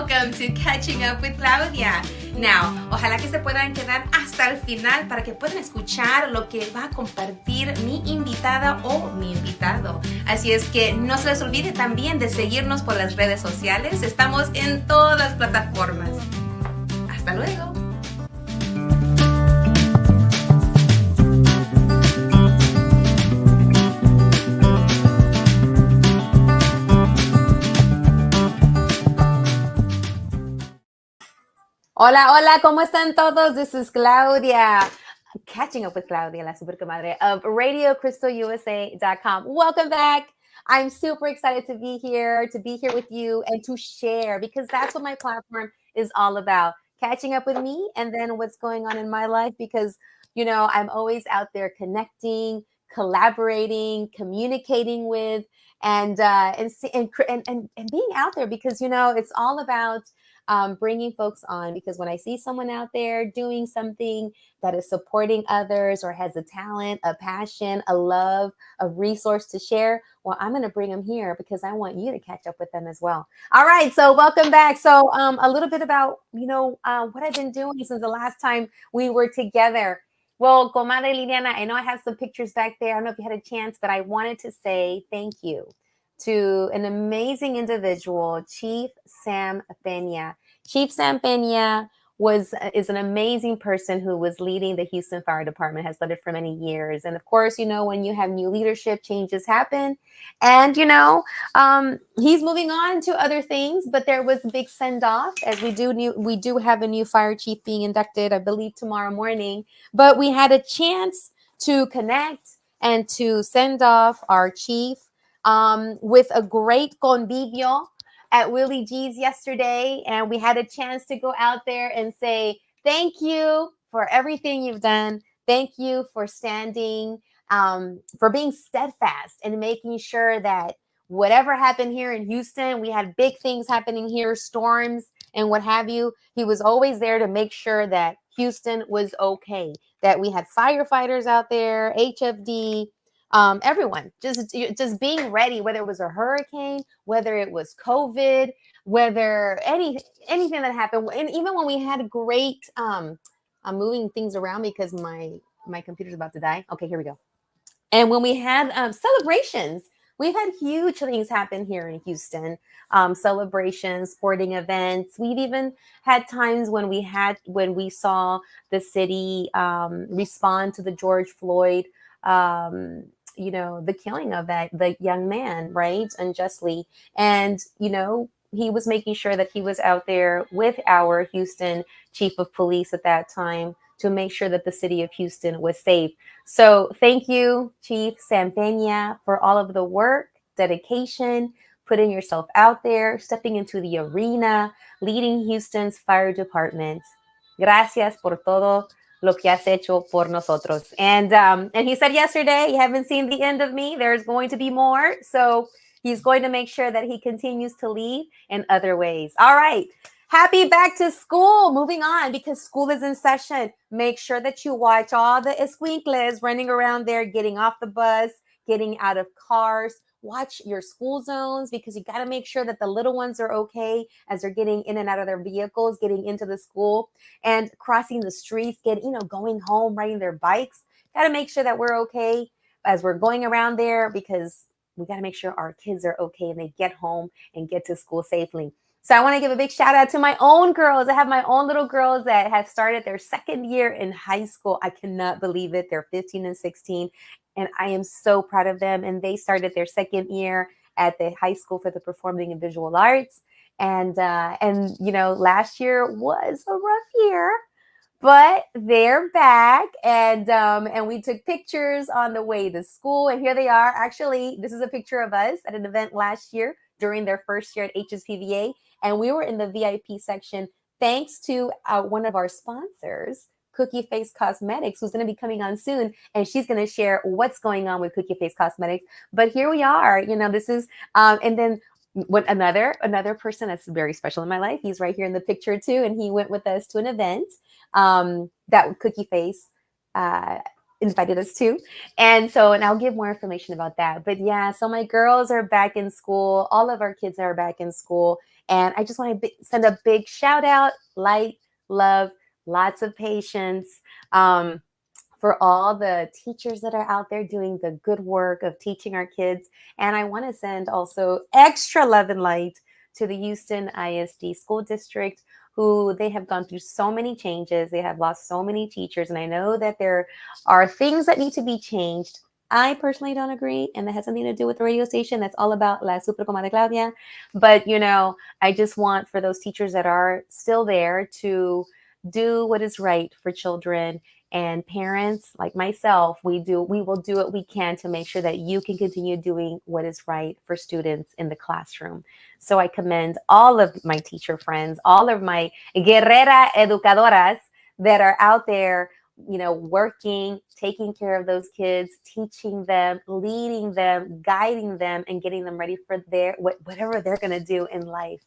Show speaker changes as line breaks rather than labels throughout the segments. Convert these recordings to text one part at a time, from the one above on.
welcome to Catching Up with Claudia. Now, ojalá que se puedan quedar hasta el final para que puedan escuchar lo que va a compartir mi invitada o mi invitado. Así es que no se les olvide también de seguirnos por las redes sociales. Estamos en todas las plataformas. Hasta luego. Hola, hola, ¿cómo están todos? This is Claudia, Catching Up with Claudia, la super comadre of RadioCrystalUSA.com. Welcome back. I'm super excited to be here with you and to share, because that's what my platform is all about. Catching up with me and then what's going on in my life, because, you know, I'm always out there connecting, collaborating, communicating with, and being out there, because, you know, it's all about bringing folks on, because when I see someone out there doing something that is supporting others or has a talent, a passion, a love, a resource to share, well, I'm going to bring them here because I want you to catch up with them as well. All right. So welcome back. So a little bit about, you know, what I've been doing since the last time we were together. Well, comadre Liliana, I know I have some pictures back there. I don't know if you had a chance, but I wanted to say thank you to an amazing individual, Chief Sam Peña. Chief Sam Peña is an amazing person who was leading the Houston Fire Department, has led it for many years. And of course, you know, when you have new leadership, changes happen. And, you know, he's moving on to other things, but there was a big send-off, as we do have a new fire chief being inducted, I believe, tomorrow morning. But we had a chance to connect and to send off our chief with a great convivio at Willie G's yesterday. And we had a chance to go out there and say, thank you for everything you've done. Thank you for standing, for being steadfast and making sure that whatever happened here in Houston, we had big things happening here, storms and what have you. He was always there to make sure that Houston was okay, that we had firefighters out there, HFD, everyone just being ready, whether it was a hurricane, whether it was COVID, whether anything that happened. And even when we had great, I'm moving things around because my computer's about to die. Okay, here we go. And when we had celebrations, we've had huge things happen here in Houston, celebrations, sporting events. We've even had times when we saw the city respond to the George Floyd, you know, the killing of the young man, right, unjustly. And, you know, he was making sure that he was out there with our Houston chief of police at that time to make sure that the city of Houston was safe. So thank you, Chief Sam Peña, for all of the work, dedication, putting yourself out there, stepping into the arena, leading Houston's fire department. Gracias por todo lo que has hecho por nosotros. And he said yesterday, you haven't seen the end of me. There's going to be more. So he's going to make sure that he continues to lead in other ways. All right. Happy back to school. Moving on, because school is in session. Make sure that you watch all the escuincles running around there, getting off the bus, getting out of cars. Watch your school zones, because you got to make sure that the little ones are okay as they're getting in and out of their vehicles, getting into the school and crossing the streets, going home, riding their bikes. Got to make sure that we're okay as we're going around there, because we got to make sure our kids are okay and they get home and get to school safely. So I want to give a big shout out to my own girls. I have my own little girls that have started their second year in high school. I cannot believe it. They're 15 and 16. And I am so proud of them. And they started their second year at the high school for the performing and visual arts. And you know, last year was a rough year, but they're back. And we took pictures on the way to school. And here they are. Actually, this is a picture of us at an event last year during their first year at HSPVA. And we were in the VIP section thanks to one of our sponsors, Cookie Face Cosmetics, who's going to be coming on soon, and she's going to share what's going on with Cookie Face Cosmetics. But here we are. You know, this is and then what another person that's very special in my life. He's right here in the picture too, and he went with us to an event that Cookie Face invited us to. And I'll give more information about that. But yeah, so my girls are back in school. All of our kids are back in school. And I just want to send a big shout out, light, love, lots of patience. For all the teachers that are out there doing the good work of teaching our kids. And I want to send also extra love and light to the Houston ISD School District, who they have gone through so many changes. They have lost so many teachers. And I know that there are things that need to be changed. I personally don't agree, and that has something to do with the radio station. That's all about La Super Comadre Claudia. But, I just want for those teachers that are still there to do what is right for children, and parents like myself, we will do what we can to make sure that you can continue doing what is right for students in the classroom. So I commend all of my teacher friends, all of my guerrera educadoras that are out there, working, taking care of those kids, teaching them, leading them, guiding them, and getting them ready for whatever they're going to do in life.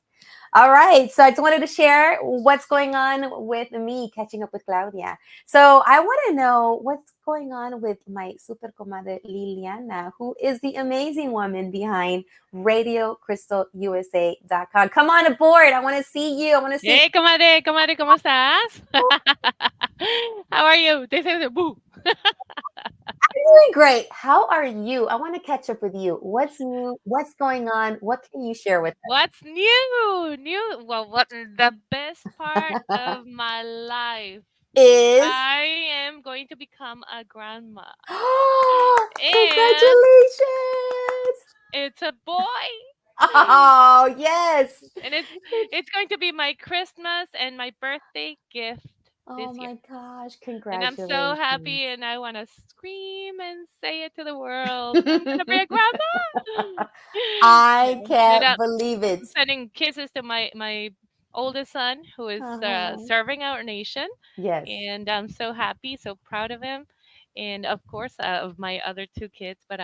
All right. So I just wanted to share what's going on with me catching up with Claudia. So I want to know what's going on with my super comadre Liliana, who is the amazing woman behind RadioCrystalUSA.com. Come on aboard. I want to see you. I want to see.
Hey, comadre, ¿cómo estás? How are you? They say boo.
I'm doing great. How are you? I want to catch up with you. What's new? What's going on? What can you share with
What's new? Well, what the best part
us?
of my life?
Is
I am going to become a grandma. And
congratulations.
it's a boy.
Oh, yes.
And it's going to be my Christmas and my birthday gift
Oh
this year.
my gosh,
And I'm so
congratulations.
happy and I want to scream and say it to the world. I'm going to be a grandma.
I
And
can't believe it.
I'm sending kisses to my oldest son who is
Uh-huh.
serving our nation.
Yes.
And I'm so happy, so proud of him. And of course, of my other two kids. But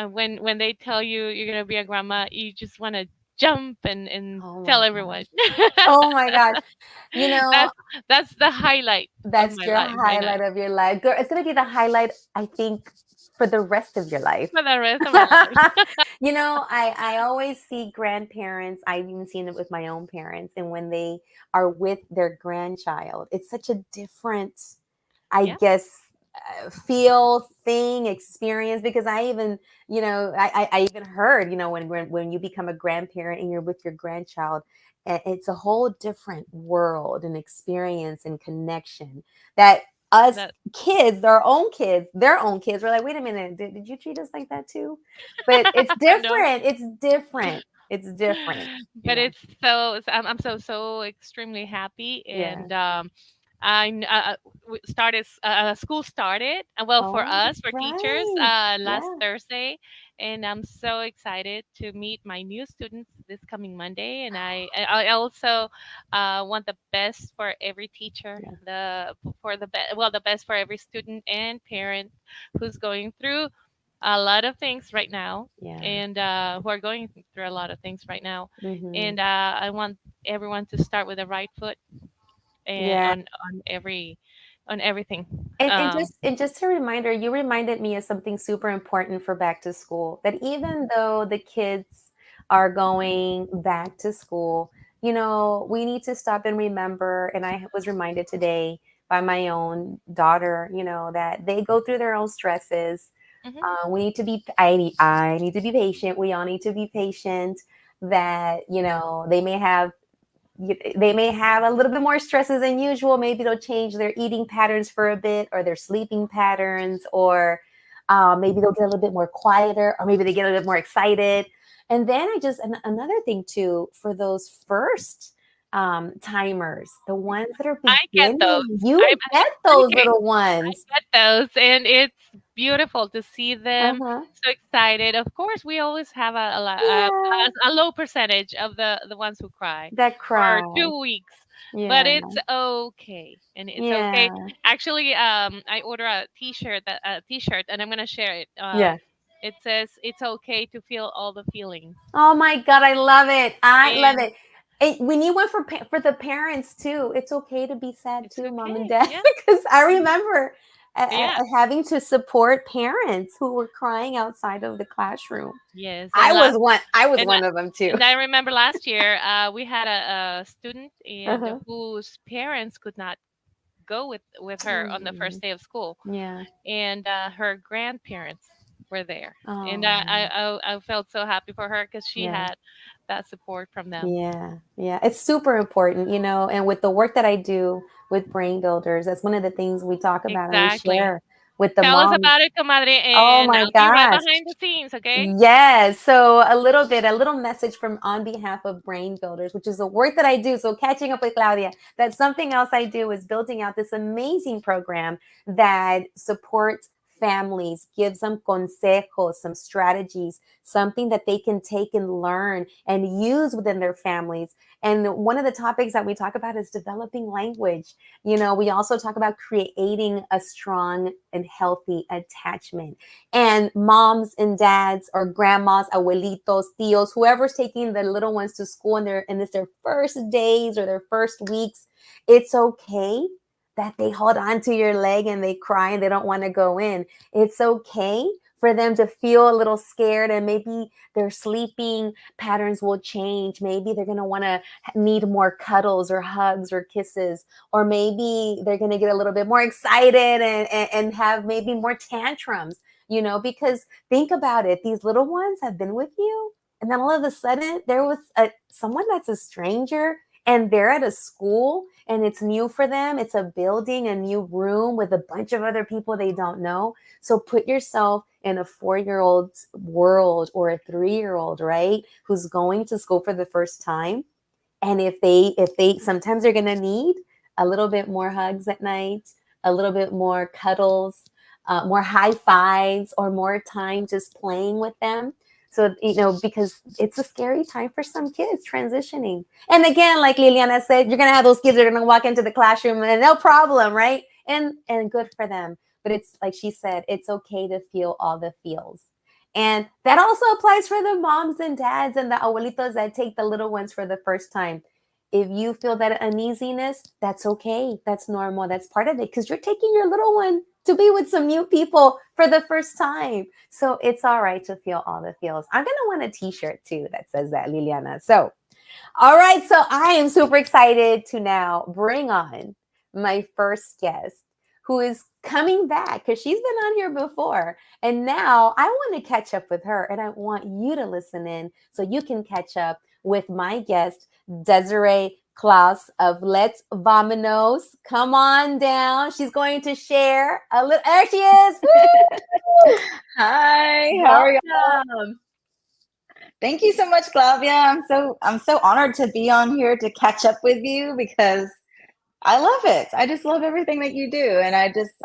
when they tell you you're going to be a grandma, you just want to jump and
Oh my
tell everyone.
gosh. Oh my gosh. You know,
that's that's the highlight of
that's
my
your
life right now
highlight of your life. Girl, it's going to be the highlight, I think, for the rest of your life.
for the rest of my life.
I always see grandparents. I've even seen it with my own parents. And when they are with their grandchild, it's such a different, I
Yeah,
guess, feel, thing, experience. Because I even, I even heard, when you become a grandparent and you're with your grandchild, it's a whole different world and experience and connection that us
that
kids, their own kids, were like, wait a minute, did you treat us like that too? But it's
no.
different. It's different. It's different.
But it's I'm so extremely happy.
Yeah.
And school started, well, for
Oh,
us, for teachers,
right.
last
Yeah.
Thursday. And I'm so excited to meet my new students this coming Monday. And I also want the best for every teacher,
Yeah.
the best for every student and parent who's going through a lot of things right now,
Yeah.
and who are going through a lot of things right now.
Hmm.
And I want everyone to start with the right foot and
Yeah.
on everything.
And just a reminder, you reminded me of something super important for back to school. That even though the kids are going back to school, we need to stop and remember. And I was reminded today by my own daughter, that they go through their own stresses.
Hmm.
We need to be. I need to be patient. We all need to be patient. That they may have a little bit more stresses than usual. Maybe they'll change their eating patterns for a bit, or their sleeping patterns, or maybe they'll get a little bit more quieter, or maybe they get a little bit more excited. And then another thing too, for those first timers, the ones that are
I get those.
beginning, you get those
Okay,
little
I
ones.
get those, and it's beautiful to see them
Uh-huh.
so excited. Of course, we always have
Yeah.
a low percentage of the ones who cry
That
for
cry.
2 weeks, but
Yeah.
it's okay, and it's okay.
Yeah.
Actually, I order a T-shirt, and I'm gonna share it.
Yeah.
It says it's okay to feel all the feelings,
Oh my God, I love it. I love
and
it. When you went for the parents too, it's okay to be sad
it's
too, mom and
okay.
dad.
Yeah.
Because I remember
Yeah.
having to support parents who were crying outside of the classroom.
Yes.
I was one. I was
And
one of them too.
and I remember last year, we had a student and
Uh-huh.
whose parents could not go with her on the
Mm,
first day of school,
yeah.
and her grandparents were there, and
Oh,
I felt so happy for her because she
yeah.
had that support from them.
Yeah, yeah, it's super important, and with the work that I do with brain builders, that's one of the things we talk about and we
Exactly.
share with the
Tell us
moms.
about it, comadre,
Oh
and
my
I'll be right
gosh.
behind the scenes. Okay.
Yes. So a little message from on behalf of Brain Builders, which is the work that I do. So catching up with Claudia, that's something else I do is building out this amazing program that supports families, gives them consejos, some strategies, something that they can take and learn and use within their families. And one of the topics that we talk about is developing language. We also talk about creating a strong and healthy attachment. And moms and dads or grandmas, abuelitos, tios, whoever's taking the little ones to school and it's their first days or their first weeks, it's okay that they hold on to your leg and they cry and they don't want to go in. It's okay for them to feel a little scared, and maybe their sleeping patterns will change. Maybe they're going to want to need more cuddles or hugs or kisses, or maybe they're going to get a little bit more excited and have maybe more tantrums. Because think about it, these little ones have been with you, and then all of a sudden there was someone that's a stranger, and they're at a school and it's new for them. It's a building, a new room with a bunch of other people they don't know. So put yourself in a 4-year-old's world or a 3-year-old, right? Who's going to school for the first time. And if they sometimes they're going to need a little bit more hugs at night, a little bit more cuddles, more high fives, or more time just playing with them. So, because it's a scary time for some kids transitioning. And again, like Liliana said, you're going to have those kids that are going to walk into the classroom and no problem, right? And good for them. But it's like she said, it's okay to feel all the feels. And that also applies for the moms and dads and the abuelitos that take the little ones for the first time. If you feel that uneasiness, that's okay. That's normal. That's part of it, because you're taking your little one to be with some new people for the first time. So it's all right to feel all the feels. I'm going to want a t-shirt too that says that, Liliana. So, all right. So I am super excited to now bring on my first guest, who is coming back because she's been on here before. And now I want to catch up with her, and I want you to listen in so you can catch up with my guest, Desiree Klaus of Let's Vominos. Come on down. She's going to share a little. There she is. Woo!
Hi, how are you?
Welcome.
Thank you so much, Claudia. I'm so honored to be on here to catch up with you because I love it. I just love everything that you do, and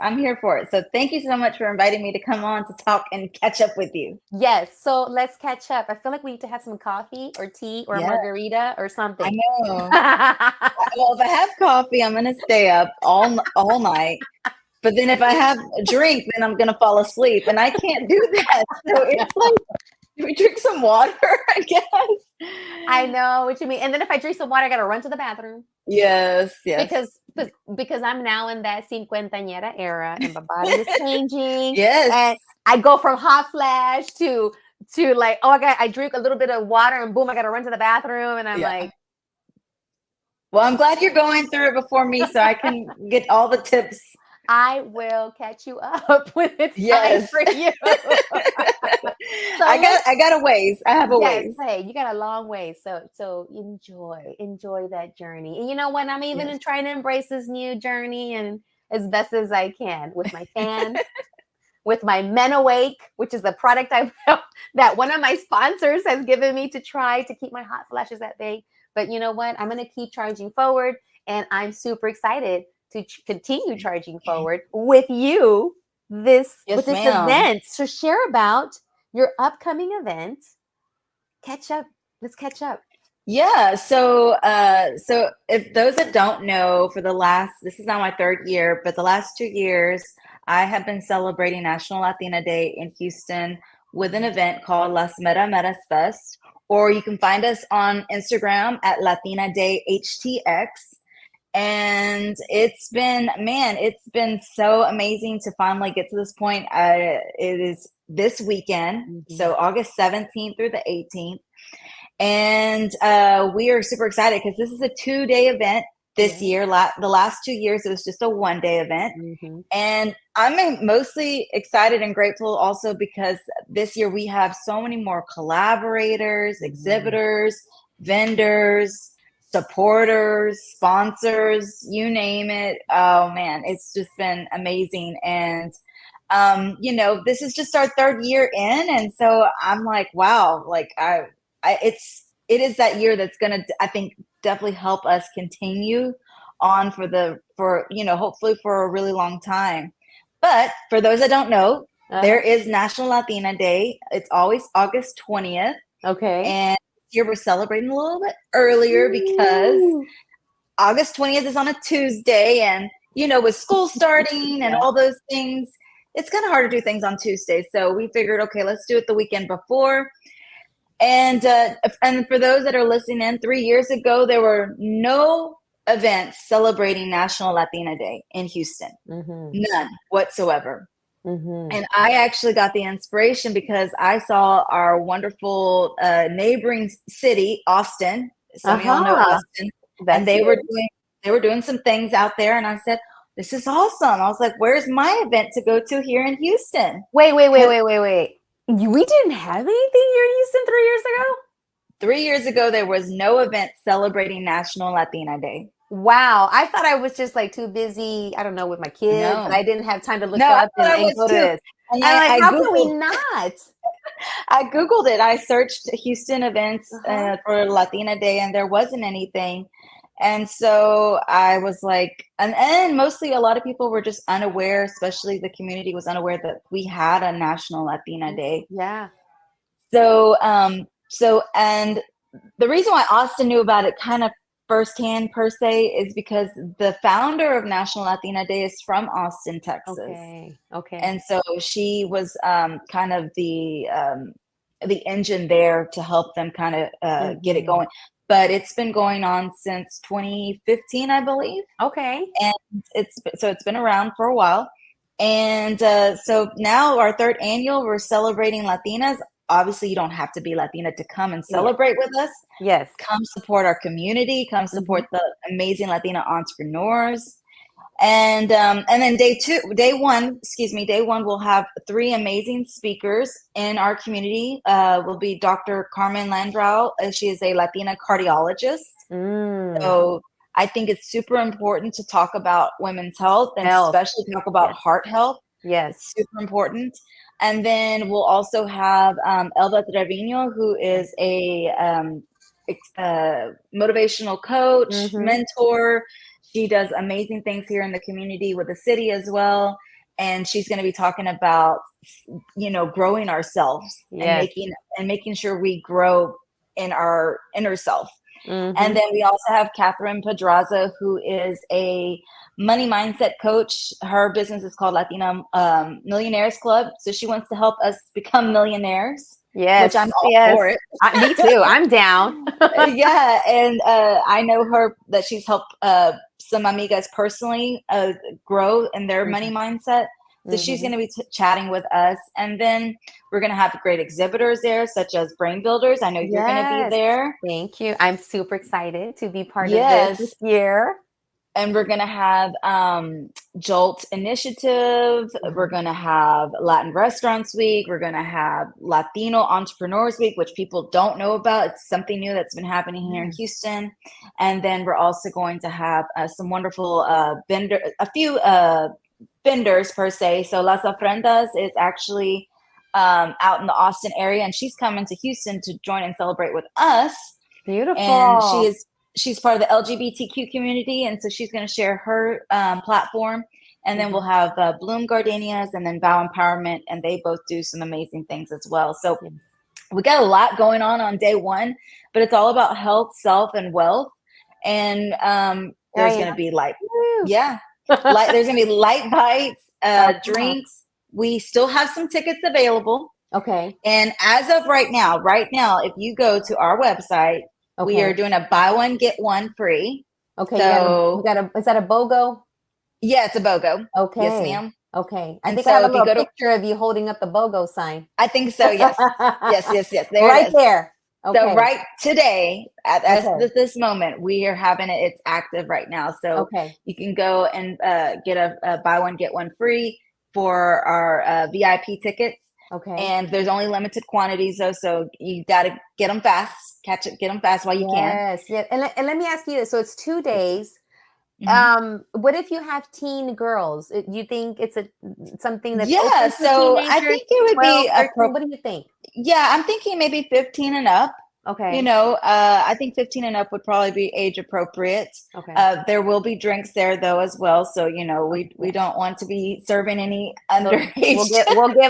I'm here for it. So thank you so much for inviting me to come on to talk and catch up with you.
Yes. So let's catch up. I feel like we need to have some coffee or tea or a
Yeah,
margarita or
I
something.
know. Well, if I have coffee, I'm gonna stay up all night. But then if I have a drink, then I'm gonna fall asleep, and I can't do that. So it's like, do we drink some water, I guess.
I know what you mean. And then if I drink some water, I got to run to the bathroom
Yes,
because I'm now in that cincuentañera era and my body is changing.
yes.
And I go from hot flash to like, oh, I drink a little bit of water and boom, I got to run to the bathroom. And I'm
Yeah.
like,
Well, I'm glad you're going through it before me so I can get all the tips.
I will catch you up when it's time
Yes.
for you. So
I got a ways. I have a
yes,
ways.
hey, you got a long way. So enjoy that journey. And you know what? I'm even
Yes.
trying to embrace this new journey and as best as I can with my fan, with my Men Awake, which is the product that one of my sponsors has given me to try to keep my hot flashes at bay. But you know what? I'm going to keep charging forward, and I'm super excited to continue charging forward with you with
Yes,
this
ma'am.
event. So share about your upcoming event. Catch up. Let's catch up.
Yeah, so if those that don't know, this is now my third year, but the last 2 years, I have been celebrating National Latina Day in Houston with an event called Las Mera Meras Fest, or you can find us on Instagram at Latina Day HTX. And it's been so amazing to finally get to this point. It is this weekend, so August 17th through the 18th. And we are super excited because this is a 2-day event this year. The last 2 years, it was just a 1-day event. And I'm mostly excited and grateful also because this year we have so many more collaborators, exhibitors, vendors, supporters, sponsors, you name it. Oh man, it's just been amazing. And this is just our 3rd year in, and so I'm like, wow, like it is that year that's gonna, I think, definitely help us continue on for hopefully for a really long time. But for those that don't know, there is National Latina Day. It's always August 20th.
Okay.
And this year we're celebrating a little bit earlier because August 20th is on a Tuesday, and with school starting and all those things, it's kind of hard to do things on Tuesdays. So we figured, okay, let's do it the weekend before. And for those that are listening in, 3 years ago, there were no events celebrating National Latina Day in Houston. None whatsoever. And I actually got the inspiration because I saw our wonderful neighboring city, Austin. Some of y'all know Austin. And they were doing some things out there, and I said, this is awesome. I was like, where's my event to go to here in Houston?
Wait. We didn't have anything here in Houston 3 years ago?
3 years ago, there was no event celebrating National Latina Day.
Wow. I thought I was just like too busy, I don't know, with my kids. And I didn't have time to look up and go to this. And I'm like, how can we not?
I Googled it. I searched Houston events for Latina Day, and there wasn't anything. And so I was like, and mostly a lot of people were just unaware, especially the community was unaware that we had a National Latina Day.
Yeah.
So, and the reason why Austin knew about it kind of firsthand per se is because the founder of National Latina Day is from Austin, Texas.
Okay.
And so she was kind of the engine there to help them kind of get it going. But it's been going on since 2015, I believe.
Okay.
And it's been around for a while. And so now our 3rd annual, we're celebrating Latinas. Obviously, you don't have to be Latina to come and celebrate with us.
Yes.
Come support our community. Come support the amazing Latina entrepreneurs. And then day one, we'll have 3 amazing speakers in our community. Will be Dr. Carmen Landrau. She is a Latina cardiologist. So I think it's super important to talk about women's health and especially talk about heart health.
Yes.
It's super important. And then we'll also have Elba Trevino, who is a motivational coach, mentor. She does amazing things here in the community with the city as well. And she's going to be talking about, growing ourselves and making sure we grow in our inner self. And then we also have Catherine Pedraza, who is a money mindset coach. Her business is called Latina Millionaires Club. So she wants to help us become millionaires.
Yes.
Which I'm all for it.
Me too. I'm down.
Yeah. And I know her that she's helped some amigas personally grow in their money mindset. So she's going to be chatting with us. And then we're going to have great exhibitors there, such as Brain Builders. I know you're going to be there.
Thank you. I'm super excited to be part of this year.
And we're going to have Jolt Initiative. We're going to have Latin Restaurants Week. We're going to have Latino Entrepreneurs Week, which people don't know about. It's something new that's been happening here in Houston. And then we're also going to have some wonderful vendors per se. So Las Ofrendas is actually out in the Austin area, and she's coming to Houston to join and celebrate with us.
Beautiful.
And she's part of the LGBTQ community, and so she's going to share her platform. And then we'll have Bloom Gardenias and then Vow Empowerment, and they both do some amazing things as well. So we got a lot going on day one, but it's all about health, self, and wealth. And there's going to be there's going to be light bites, drinks. We still have some tickets available.
Okay.
And as of right now, if you go to our website, we are doing a buy one, get one free.
Okay,
So
you got a, is that a BOGO?
yeah, it's a BOGO.
Okay.
Yes, ma'am.
Okay. I
And
think I
so
have a
if you
little
go to,
picture of you holding up the BOGO sign.
I think so. Yes. Yes. There
Right
it is.
there. Okay.
So right today, as
Okay.
this moment, we are having it. It's active right now. So
Okay.
you can go and get a buy one, get one free for our VIP tickets.
Okay.
And there's only limited quantities though. So you got to get them fast, get them fast while you can.
Yes. Yeah. And let me ask you this. So it's 2 days.
Mhm.
What if you have teen girls? Do you think it's something that's
Yeah.
open to
So I
teenagers,
think it would
12,
be
13? What do you think?
Yeah, I'm thinking maybe 15 and up.
Okay.
You know, I think 15 and up would probably be age appropriate.
Okay.
There will be drinks there though as well. So, you know, we
Yeah.
don't want to be serving any
So
underage.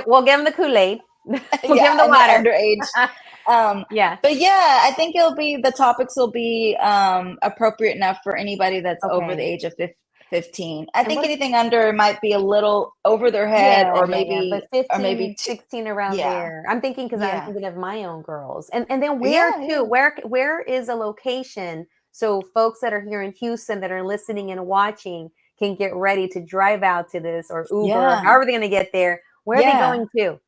we'll give them the Kool-Aid. We'll give
Yeah,
them the
and
water.
underage.
Yeah.
But yeah, I think the topics will be appropriate enough for anybody that's over the
Okay.
age of 15. I
And
think
what?
anything under might be a little over their head, or
Yeah.
maybe
But 15,
too.
16 around
Yeah,
there. I'm thinking because I'm
yeah,
thinking of my own girls. And then where
yeah,
too?
yeah.
Where is a location so folks that are here in Houston that are listening and watching can get ready to drive out to this or Uber,
Yeah.
however they're gonna get there. Where are they
Yeah.
going to?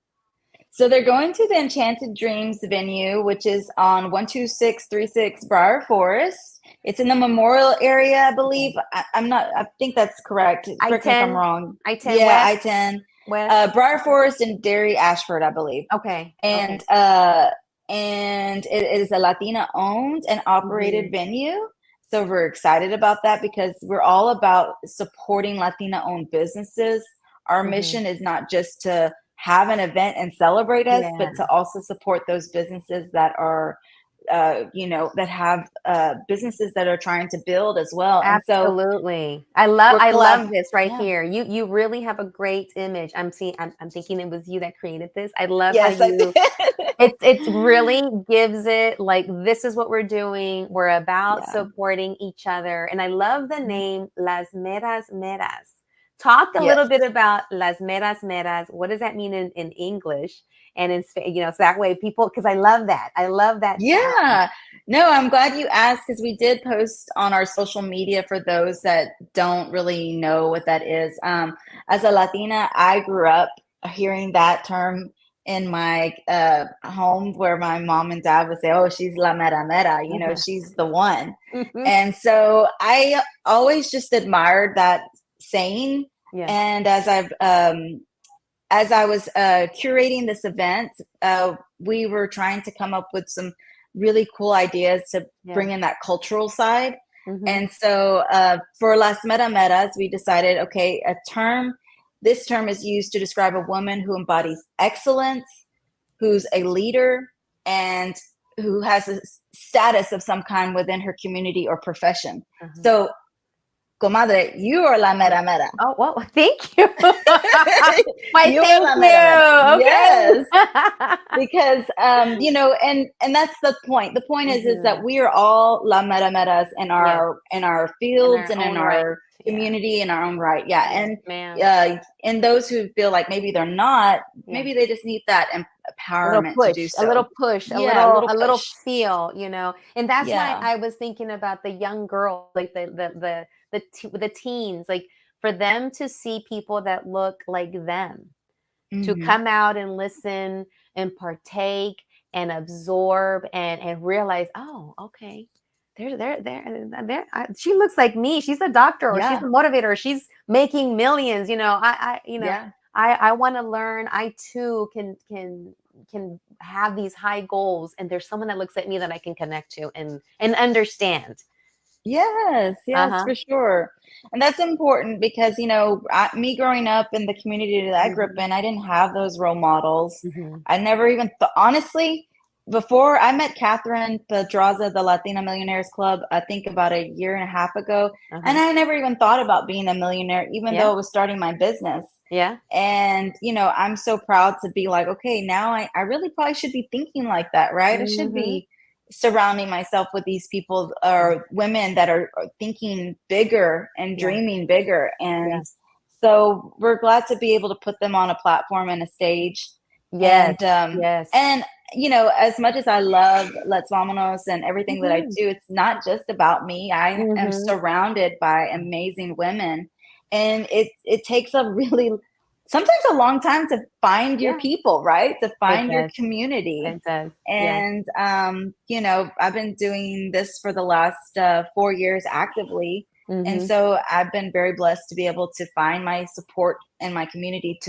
So they're going to the Enchanted Dreams venue, which is on 12636 Briar Forest. It's in the Memorial area, I believe. I'm not. I think that's correct. Correct me if I'm
I-10,
wrong.
I-10
Yeah,
West,
I-10,
West.
Briar Forest and Derry Ashford, I believe.
Okay.
And it is a Latina owned and operated venue. So we're excited about that because we're all about supporting Latina owned businesses. Our mission is not just to have an event and celebrate us, but to also support those businesses that are you know, that have businesses that are trying to build as well. And so
Absolutely. I love this right here. You really have a great image. I'm thinking it was you that created this. I love how
Yes, I
you
did.
it's really gives it like this is what we're doing. We're about
Yeah.
supporting each other. And I love the name Las Meras Meras. Talk a little
Yes.
bit about Las Meras Meras. What does that mean in English? And in you know, so that way people, because I love that. I love that.
Yeah. No, I'm glad you asked because we did post on our social media for those that don't really know what that is. As a Latina, I grew up hearing that term in my home where my mom and dad would say, "Oh, she's la mera mera," you know, she's the one. And so I always just admired that saying.
Yeah.
And as I was curating this event, we were trying to come up with some really cool ideas to bring in that cultural side. And so for Las Mera Meras, we decided, okay, this term is used to describe a woman who embodies excellence, who's a leader, and who has a status of some kind within her community or profession. So, comadre, you are la mera mera.
Oh, well, thank you. Why,
You
thank
are la
you.
mera mera.
Okay.
Yes. Because you know, and that's the point. The point is that we are all la mera meras in our fields and in our community in our own right. Yeah. And those who feel like maybe they're not, maybe they just need that empowerment to do so.
A little push, a little feel, you know. And that's why I was thinking about the young girl, like the teens, like for them to see people that look like them, to come out and listen and partake and absorb and realize, oh, okay, she looks like me. She's a doctor, or she's a motivator, or she's making millions. You know, I want to learn. I too can have these high goals, and there's someone that looks at me that I can connect to and understand.
Yes, for sure. And that's important because, you know, me growing up in the community that I grew up in, I didn't have those role models. I never even honestly, before I met Catherine Pedraza, the Latina Millionaires Club, I think about a year and a half ago, and I never even thought about being a millionaire, even though I was starting my business.
Yeah.
And, you know, I'm so proud to be like, okay, now I really probably should be thinking like that, right? I should be surrounding myself with these people or women that are thinking bigger and dreaming bigger. And so we're glad to be able to put them on a platform and a stage. And you know, as much as I love Let's Vamonos and everything that I do, it's not just about me. I am surrounded by amazing women, and it takes a really, sometimes a long time to find your people, right? To find your community.
It does.
And, you know, I've been doing this for the last 4 years actively. And so I've been very blessed to be able to find my support in my community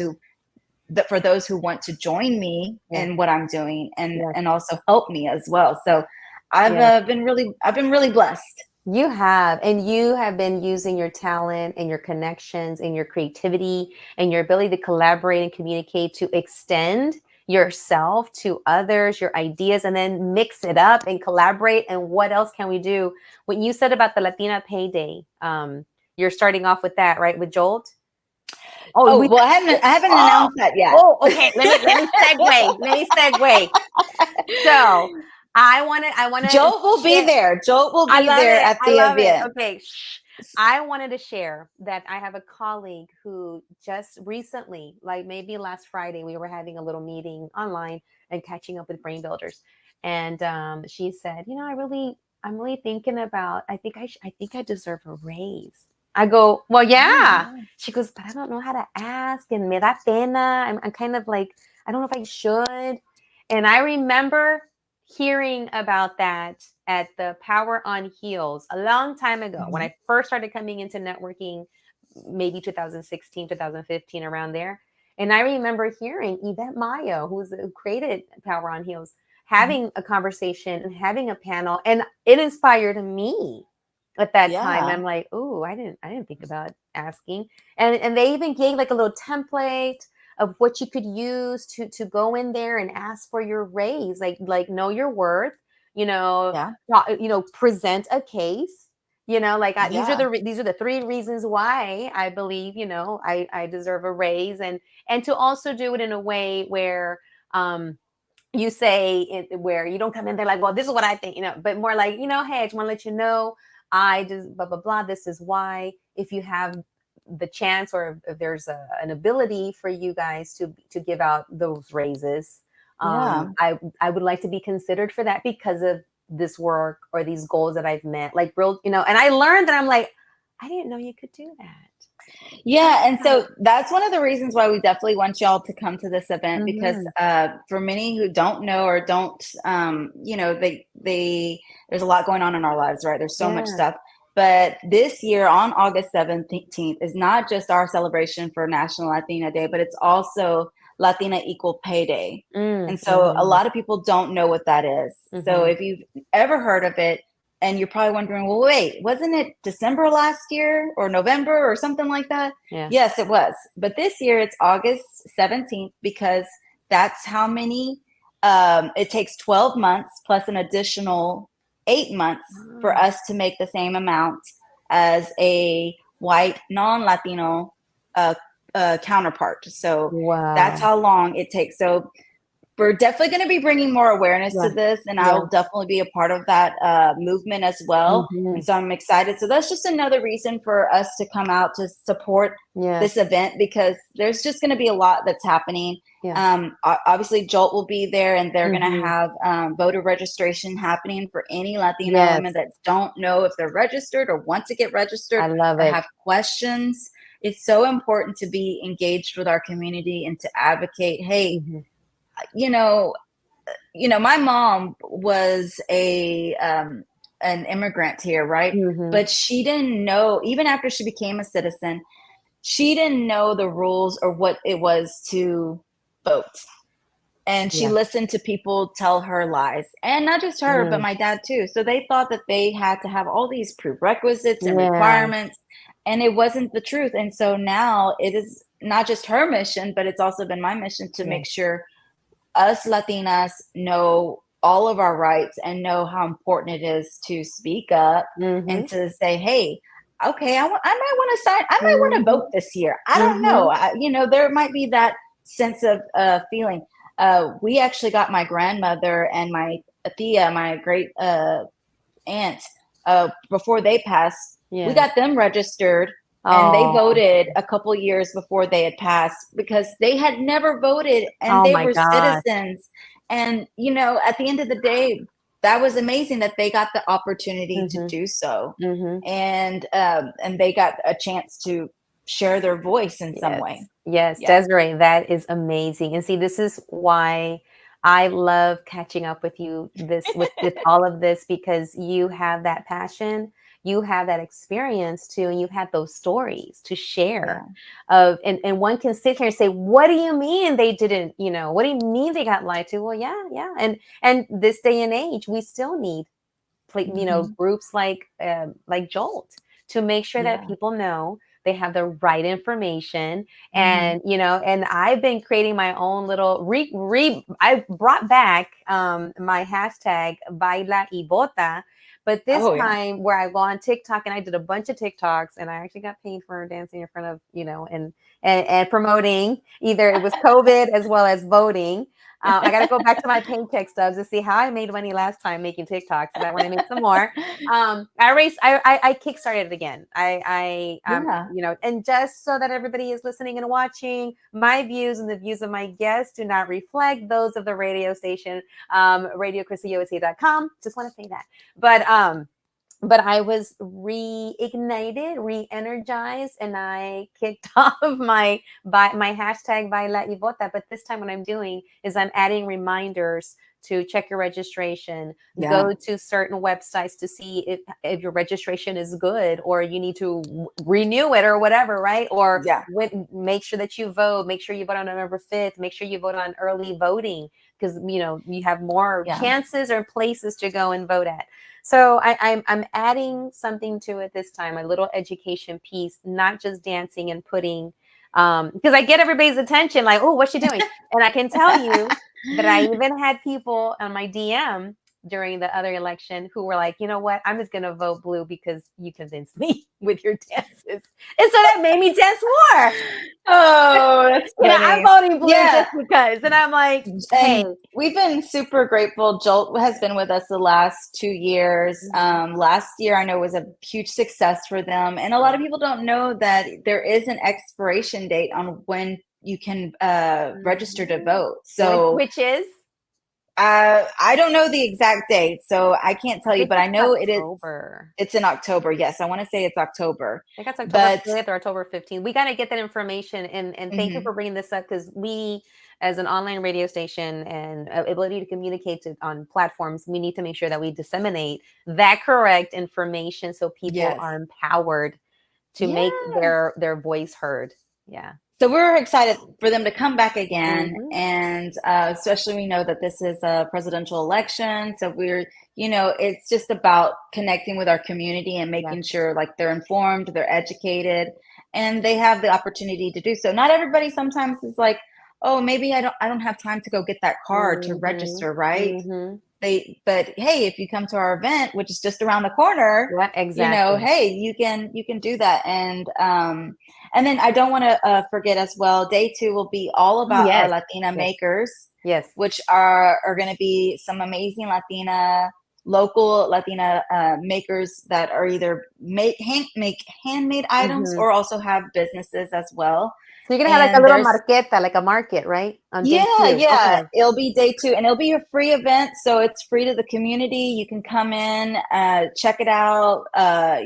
for those who want to join me in what I'm doing and also help me as well. So I've been really blessed.
You have, and you have been using your talent and your connections and your creativity and your ability to collaborate and communicate to extend yourself to others, your ideas, and then mix it up and collaborate. And what else can we do? What you said about the Latina Payday, you're starting off with that, right? With Jolt?
Well, I haven't announced that yet.
Oh, okay. Let me segue. So I want to.
Jolt will be there. Jolt will be there at the event.
Okay. I wanted to share that I have a colleague who just recently, like maybe last Friday, we were having a little meeting online and catching up with brain builders. And she said, you know, I'm really thinking about, I think I deserve a raise. I go, well, yeah. She goes, but I don't know how to ask, and me da pena. I'm kind of like, I don't know if I should. And I remember hearing about that at the Power on Heels a long time ago when I first started coming into networking, maybe 2016, 2015, around there. And I remember hearing Yvette Mayo, who created Power on Heels, having a conversation and having a panel, and it inspired me. At that time, I'm like, oh, I didn't think about asking. And they even gave like a little template of what you could use to go in there and ask for your raise, like know your worth, you know, present a case, you know, like these are the 3 reasons why I believe, you know, I deserve a raise, and to also do it in a way where you say it, where you don't come in there like, well, this is what I think, you know, but more like, you know, hey, I just want to let you know, I just blah, blah, blah. This is why, if you have the chance or if there's an ability for you guys to give out those raises, I would like to be considered for that because of this work or these goals that I've met, like real, you know, and I learned that I'm like, I didn't know you could do that.
Yeah. And so that's one of the reasons why we definitely want y'all to come to this event, because for many who don't know or don't, you know, there's a lot going on in our lives, right? There's so much stuff. But this year on August 17th is not just our celebration for National Latina Day, but it's also Latina Equal Pay Day. And so a lot of people don't know what that is. So if you've ever heard of it, and you're probably wondering, well, wait, wasn't it December last year or November or something like that? Yeah. Yes, it was. But this year it's August 17th because that's how many, it takes 12 months plus an additional 8 months for us to make the same amount as a white non-Latino counterpart. So that's how long it takes. So we're definitely going to be bringing more awareness to this, and I'll definitely be a part of that movement as well. And so I'm excited. So that's just another reason for us to come out to support this event, because there's just going to be a lot that's happening. Obviously, Jolt will be there, and they're going to have voter registration happening for any Latina women that don't know if they're registered or want to get registered. I love it. Have questions. It's so important to be engaged with our community and to advocate. Hey, you know, my mom was an immigrant here, right? But she didn't know, even after she became a citizen, she didn't know the rules or what it was to vote. And she listened to people tell her lies, and not just her, but my dad too. So they thought that they had to have all these prerequisites and requirements, and it wasn't the truth. And so now it is not just her mission, but it's also been my mission to make sure us Latinas know all of our rights and know how important it is to speak up and to say, hey, okay, I might want to sign, I might want to vote this year. I don't know. You know, there might be that sense of feeling. We actually got my grandmother and my tia, my great aunt, before they passed, we got them registered. And they voted a couple years before they had passed, because they had never voted, and they were citizens. And, you know, at the end of the day, that was amazing that they got the opportunity to do so. And they got a chance to share their voice in some way.
Yes,
Yeah.
Desiree, that is amazing. And see, this is why I love catching up with you with all of this, because you have that passion, you have that experience too, and you have those stories to share of, and one can sit here and say, what do you mean they didn't, you know, what do you mean they got lied to? Well, yeah. And this day and age, we still need, you know, groups like Jolt to make sure that people know they have the right information. And, you know, and I've been creating my own little I brought back my hashtag Baila y Bota, but this time where I go on TikTok, and I did a bunch of TikToks, and I actually got paid for dancing in front of, you know, and promoting, either it was COVID as well as voting. I got to go back to my paycheck stubs to see how I made money last time making TikToks, and I want to make some more. I kickstarted it again. You know, and just so that everybody is listening and watching, my views and the views of my guests do not reflect those of the radio station, RadioCrystalUSA.com. Just want to say that. But I was reignited, re-energized, and I kicked off my hashtag Baila y Bota. But this time what I'm doing is I'm adding reminders to check your registration, go to certain websites to see if your registration is good, or you need to renew it or whatever, right? Or make sure that you vote, make sure you vote on November 5th, make sure you vote on early voting, because, you know, you have more chances or places to go and vote at. So I'm adding something to it this time, a little education piece, not just dancing and putting, because I get everybody's attention, like, oh, what's she doing? And I can tell you that I even had people on my DM during the other election who were like, you know what, I'm just going to vote blue because you convinced me with your dances. And so that made me dance more.
Oh, that's funny.
You know, I'm voting blue just because. And I'm like, hey.
And we've been super grateful. Jolt has been with us the last 2 years. Last year, I know, was a huge success for them. And a lot of people don't know that there is an expiration date on when you can register to vote. So
which is?
I don't know the exact date, so I can't tell you, but I know
October.
It's in October. Yes, I want to say it's October.
I think it's October 5th or October 15th. We got to get that information. And thank you for bringing this up, because we, as an online radio station and ability to communicate on platforms, we need to make sure that we disseminate that correct information so people are empowered to make their voice heard. Yeah.
So we're excited for them to come back again. And especially we know that this is a presidential election. So we're, you know, it's just about connecting with our community and making sure like they're informed, they're educated, and they have the opportunity to do so. Not everybody sometimes is like, oh, maybe I don't have time to go get that card to register, right? But hey, if you come to our event, which is just around the corner, you know, hey, you can do that. And then I don't want to forget as well, day 2 will be all about our Latina makers, which are going to be some amazing local Latina makers that are either make handmade items or also have businesses as well.
So you're going to have like a little marqueta, like a market, right? On day 2.
Okay. It'll be day 2, and it'll be a free event. So it's free to the community. You can come in, check it out,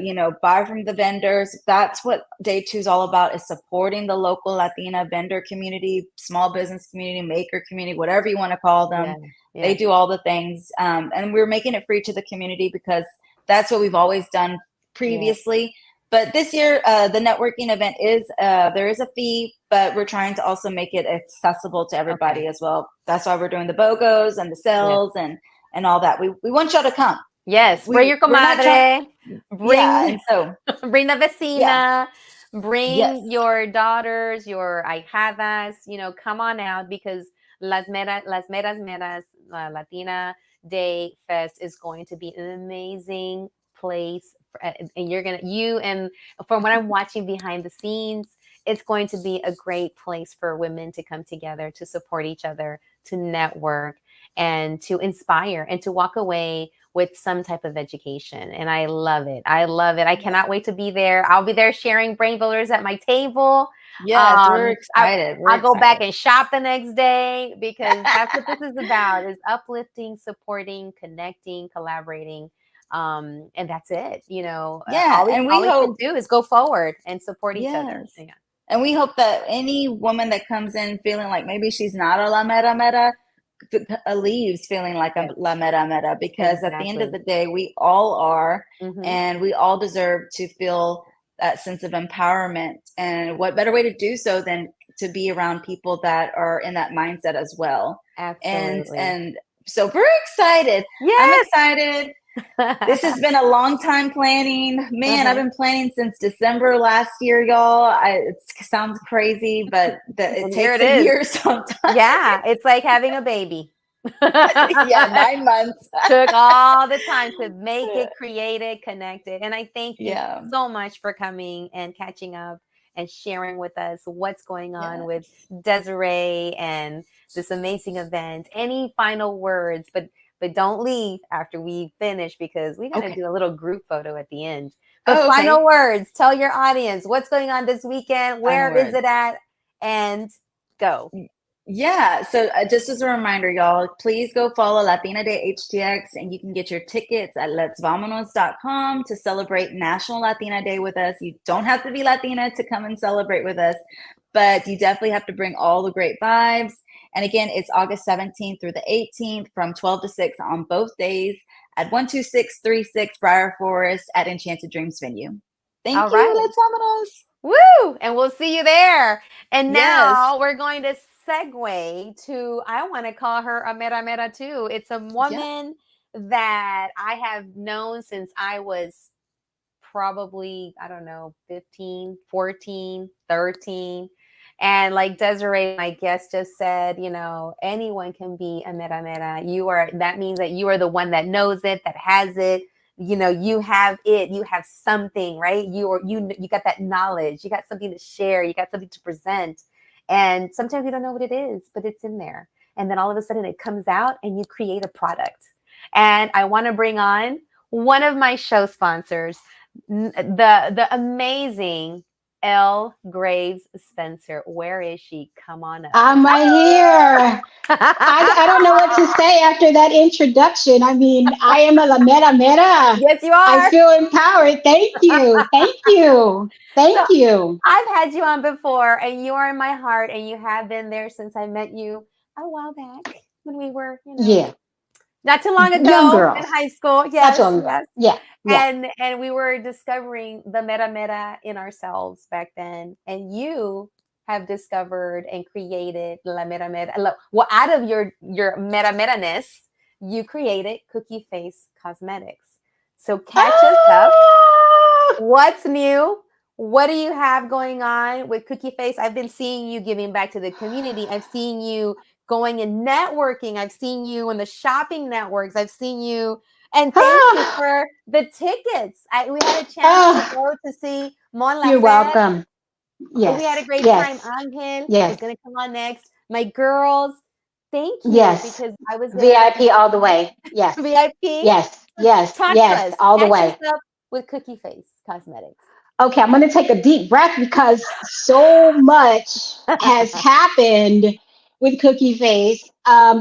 you know, buy from the vendors. That's what day 2 is all about, is supporting the local Latina vendor community, small business community, maker community, whatever you want to call them. They do all the things. And we're making it free to the community because that's what we've always done previously. But this year, the networking event is, there is a fee, but we're trying to also make it accessible to everybody as well. That's why we're doing the BOGOs and the sales and all that. We want y'all to come.
Yes, bring your comadre, bring the vecina, bring your daughters, your ahijadas, you know, come on out, because Las Meras Latina Day Fest is going to be an amazing place. And and from what I'm watching behind the scenes, it's going to be a great place for women to come together, to support each other, to network, and to inspire, and to walk away with some type of education. And I love it. I love it. I cannot wait to be there. I'll be there sharing brain builders at my table.
Yes, we're excited.
I'll go back and shop the next day, because that's what this is about, is uplifting, supporting, connecting, collaborating. And that's it. You know, all we can do is go forward and support each other. Yeah.
And we hope that any woman that comes in feeling like maybe she's not a La Mera Mera leaves feeling like a La Mera Mera, because at the end of the day, we all are, and we all deserve to feel that sense of empowerment. And what better way to do so than to be around people that are in that mindset as well.
Absolutely.
And so we're excited.
Yes.
I'm excited. This has been a long time planning. Man, I've been planning since December last year, y'all. It sounds crazy, but it takes a year sometimes.
Yeah, it's like having a baby.
Yeah, 9 months.
Took all the time to make it, create it, connect it. And I thank you so much for coming and catching up and sharing with us what's going on with Desiree and this amazing event. Any final words, but don't leave after we finish, because we got to do a little group photo at the end. But final words, tell your audience what's going on this weekend. Where is it at? And go.
Yeah. So just as a reminder, y'all, please go follow Latina Day HTX, and you can get your tickets at letsvamonos.com to celebrate National Latina Day with us. You don't have to be Latina to come and celebrate with us, but you definitely have to bring all the great vibes. And again, it's August 17th through the 18th from 12 to 6 on both days at 12636 Briar Forest at Enchanted Dreams venue. Thank you. Let's Vamonos.
Woo! And we'll see you there. And now we're going to segue to, I want to call her a Mera Mera too. It's a woman that I have known since I was probably, I don't know, 15, 14, 13. And like Desiree, my guest, just said, you know, anyone can be a Mera Mera. That means that you are the one that knows it, that has it. You know, you have it, you have something, right? You got that knowledge, you got something to share, you got something to present. And sometimes you don't know what it is, but it's in there. And then all of a sudden it comes out and you create a product. And I want to bring on one of my show sponsors, the amazing Elle Graves Spencer. Where is she? Come on up.
I'm right here. I don't know what to say after that introduction. I mean, I am a La Mera Mera.
Yes, you are.
I feel empowered. Thank you. Thank you. Thank you.
I've had you on before, and you are in my heart, and you have been there since I met you a while back when we were, not too long ago in high school. Yes,
Yeah.
And we were discovering the Mera Mera in ourselves back then. And you have discovered and created La Mera Mera. Well, out of your Mera Mera-ness, you created Cookie Face Cosmetics. So catch us up. What's new? What do you have going on with Cookie Face? I've been seeing you giving back to the community. I've seen you going and networking. I've seen you on the shopping networks. I've seen you. And thank you for the tickets. We had a chance to go to see Mon Laferte.
You're welcome. Yes.
We had a great time. Angel is going to come on next. My girls, thank you.
Yes.
Because I was there.
VIP all the way. Yes.
VIP?
Yes. Yes. All the way.
With Cookie Face Cosmetics.
Okay, I'm going to take a deep breath because so much has happened with Cookie Face.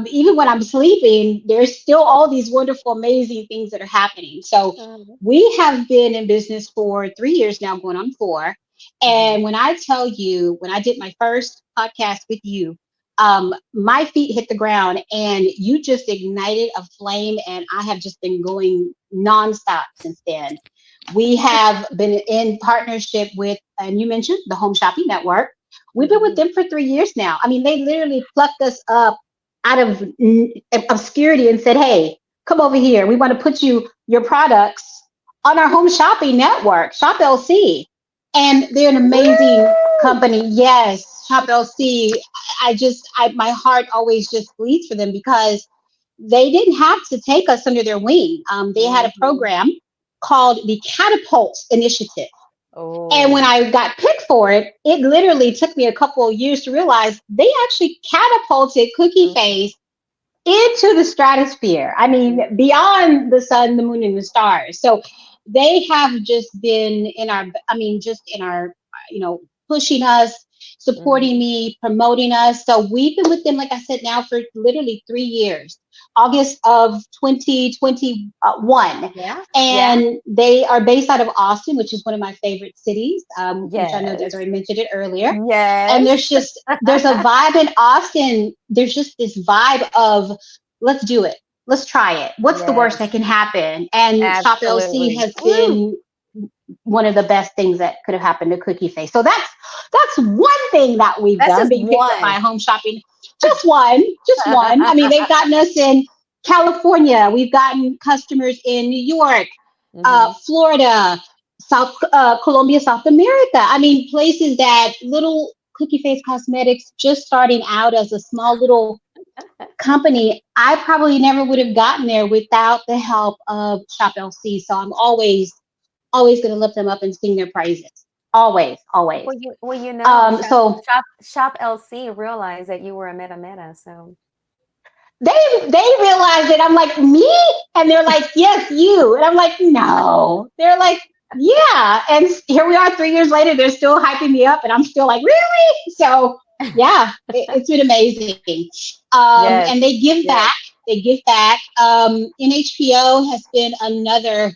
Even when I'm sleeping, there's still all these wonderful, amazing things that are happening. So we have been in business for 3 years now, going on 4. And when I tell you, when I did my first podcast with you, my feet hit the ground and you just ignited a flame, and I have just been going nonstop since then. We have been in partnership with, and you mentioned the Home Shopping Network. We've been with them for 3 years now. I mean, they literally plucked us up out of obscurity and said, hey, come over here. We want to put your products on our Home Shopping Network, Shop LC. And they're an amazing company. Yes, Shop LC. My heart always just bleeds for them because they didn't have to take us under their wing. They had a program called the Catapult Initiative. And when I got picked for it, it literally took me a couple of years to realize they actually catapulted Cookie Face into the stratosphere. I mean, beyond the sun, the moon, and the stars. So they have just been in our, I mean, just in our, pushing us, supporting
Mhm.
me, promoting us. So we've been with them, like I said, now for literally 3 years, August of 2021.
Yeah. Yeah.
And they are based out of Austin, which is one of my favorite cities, which I know
Yes.
Desiree mentioned it earlier. And
Yes.
there's a vibe in Austin. There's just this vibe of let's do it. Let's try it. What's the worst
Yes.
that can happen? And Shop LC
Absolutely.
has
Woo.
been one of the best things that could have happened to Cookie Face. So that's one thing that we've
That's
done,
just
being picked up by
one.
home shopping. Just one, just one. I mean, they've gotten us in California. We've gotten customers in New York,
Mhm.
Florida, South Colombia, South America. I mean, places that little Cookie Face Cosmetics just starting out as a small little company, I probably never would have gotten there without the help of Shop LC. So I'm always going to lift them up and sing their praises. Always, always.
Shop,
So
Shop LC realized that you were a meta, so
they realized it. I'm like, me? And they're like, yes, you. And I'm like, no. They're like, yeah. And here we are 3 years later. They're still hyping me up, and I'm still like, really? So yeah, it's been amazing.
yes,
And they give
yes.
back. They give back. NHPO has been another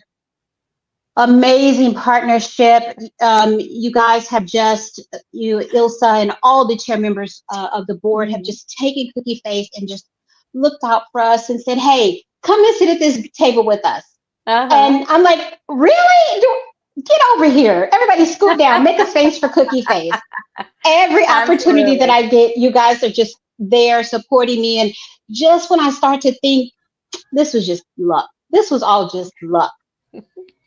amazing partnership. You guys have just, Ilsa, and all the chair members of the board have
Mhm.
just taken Cookie Face and just looked out for us and said, hey, come and sit at this table with us.
Uh-huh.
And I'm like, really? Get over here. Everybody scoot down, make a face for Cookie Face. Every opportunity that
Absolutely.
I get, you guys are just there supporting me. And just when I start to think this was just luck, this was all just luck,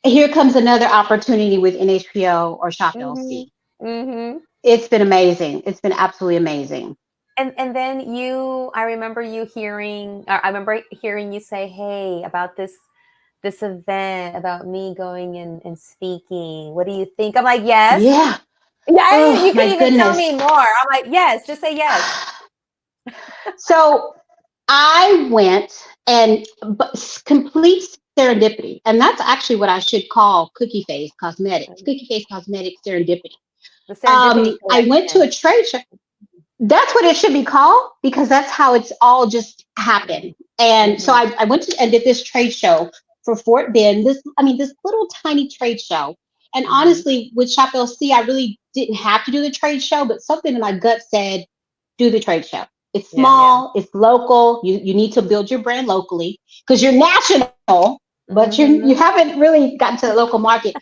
here comes another opportunity with NHPO or Shop
Mhm.
LC.
Mhm.
It's been amazing. It's been absolutely amazing.
And then I remember you hearing, or I remember hearing you say, "Hey, about this event, about me going and speaking. What do you think?" I'm like, "Yes."
Yeah.
Yeah,
Oh
you can
my
even tell
goodness.
me more. I'm like, "Yes." Just say yes.
So I went and complete serendipity. And that's actually what I should call Cookie Face Cosmetics. Cookie Face Cosmetics Serendipity.
The Serendipity
I went to
Collection.
a trade show. That's what it should be called because that's how it's all just happened. And so
Mhm.
I went to and did this trade show for Fort Bend. This little tiny trade show. And
Mhm.
honestly, with Shop LC, I really didn't have to do the trade show, but something in my gut said, do the trade show. It's
Yeah.
small, it's local. You need to build your brand locally because you're national, but you
Mhm.
haven't really gotten to the local market.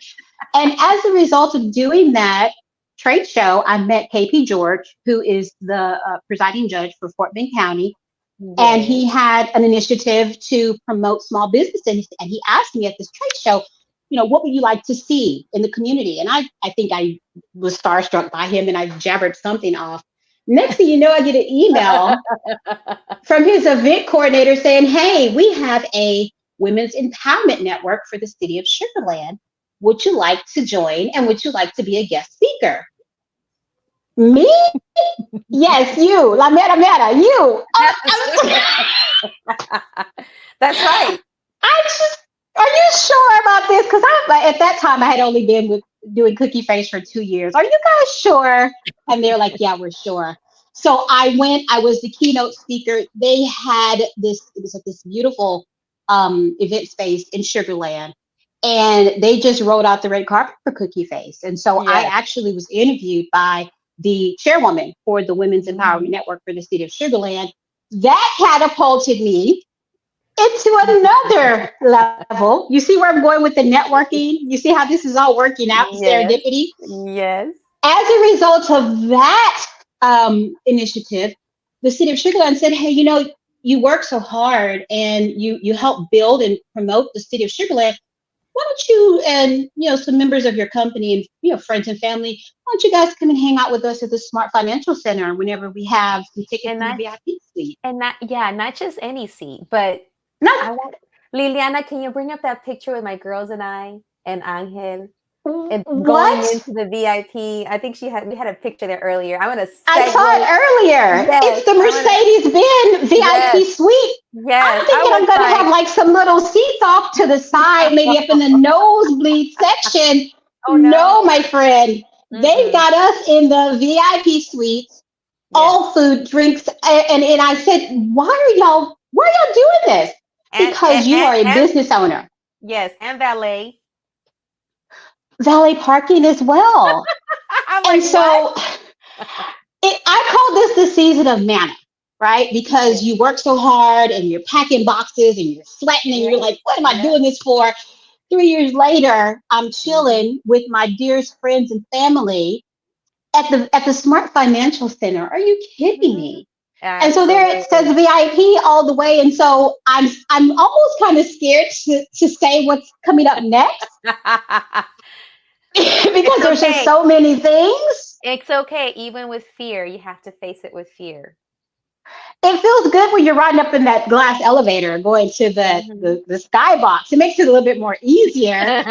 And as a result of doing that trade show, I met KP George, who is the presiding judge for Fort Bend County. And he
Yes.
had an initiative to promote small business. And he asked me at this trade show, what would you like to see in the community? And I think I was starstruck by him and I jabbered something off. Next thing you know, I get an email from his event coordinator saying, hey, we have a women's empowerment network for the city of Sugarland. Would you like to join and would you like to be a guest speaker? Me? Yes, you. La mera mera, you.
That's right.
I just, are you sure about this? Because at that time, I had only been doing Cookie Face for 2 years. Are you guys sure? And they're like, yeah, we're sure. So I went, I was the keynote speaker. They had it was at this beautiful event space in Sugarland. And they just rolled out the red carpet for Cookie Face. And so I
Yes.
actually was interviewed by the chairwoman for the Women's Empowerment
Mhm.
Network for the city of Sugarland. That catapulted me into another level. You see where I'm going with the networking? You see how this is all working out, the
Yes.
serendipity?
Yes.
As a result of that initiative, the city of Sugarland said, hey, you work so hard and you help build and promote the city of Sugarland. Why don't you and some members of your company and friends and family, why don't you guys come and hang out with us at the Smart Financial Center whenever we have some tickets
And
in the
not
VIP suite?
and not yeah, not just any seat, but
Not
I want Liliana, can you bring up that picture with my girls and I and Angel? and going
What?
into the VIP. I think we had a picture there earlier. I'm gonna
I saw it earlier.
Yes,
it's the Mercedes-Benz VIP suite.
Yes,
I'm thinking I'm going to have like some little seats off to the side, maybe up in the nosebleed section.
Oh
No, my friend. They
Mm-mm.
got us in the VIP suites, all food, drinks. And I said, why are y'all doing this? Because you are a business owner.
Yes, and valet.
Valet parking as well.
I'm
And
like,
so I call this the season of manna, right? Because you work so hard and you're packing boxes and you're sweating and you're like, what am I doing this for? 3 years later, I'm chilling with my dearest friends and family at the Smart Financial Center. Are you kidding me? And so there it says VIP all the way. And so I'm almost kind of scared to say what's coming up next. Because there's just so many things.
It's okay. Even with fear, you have to face it with fear.
It feels good when you're riding up in that glass elevator and going to the skybox. It makes it a little bit more easier.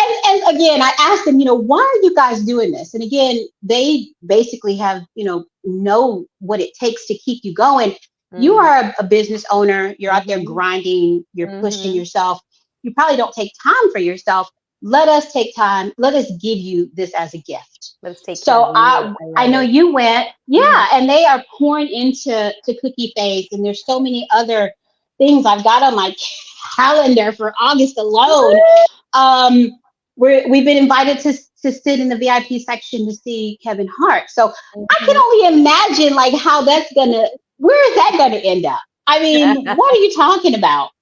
And again, I asked them, why are you guys doing this? And again, they basically have, know what it takes to keep you going. You are a business owner. You're out there grinding. You're pushing yourself. You probably don't take time for yourself. Let us take time. Let us give you this as a gift.
Let's take
so I know you went. Yeah. And they are pouring into Cookie Face. And there's so many other things I've got on my calendar for August alone. We've been invited to sit in the VIP section to see Kevin Hart. So I can only imagine where is that gonna end up? I mean, what are you talking about?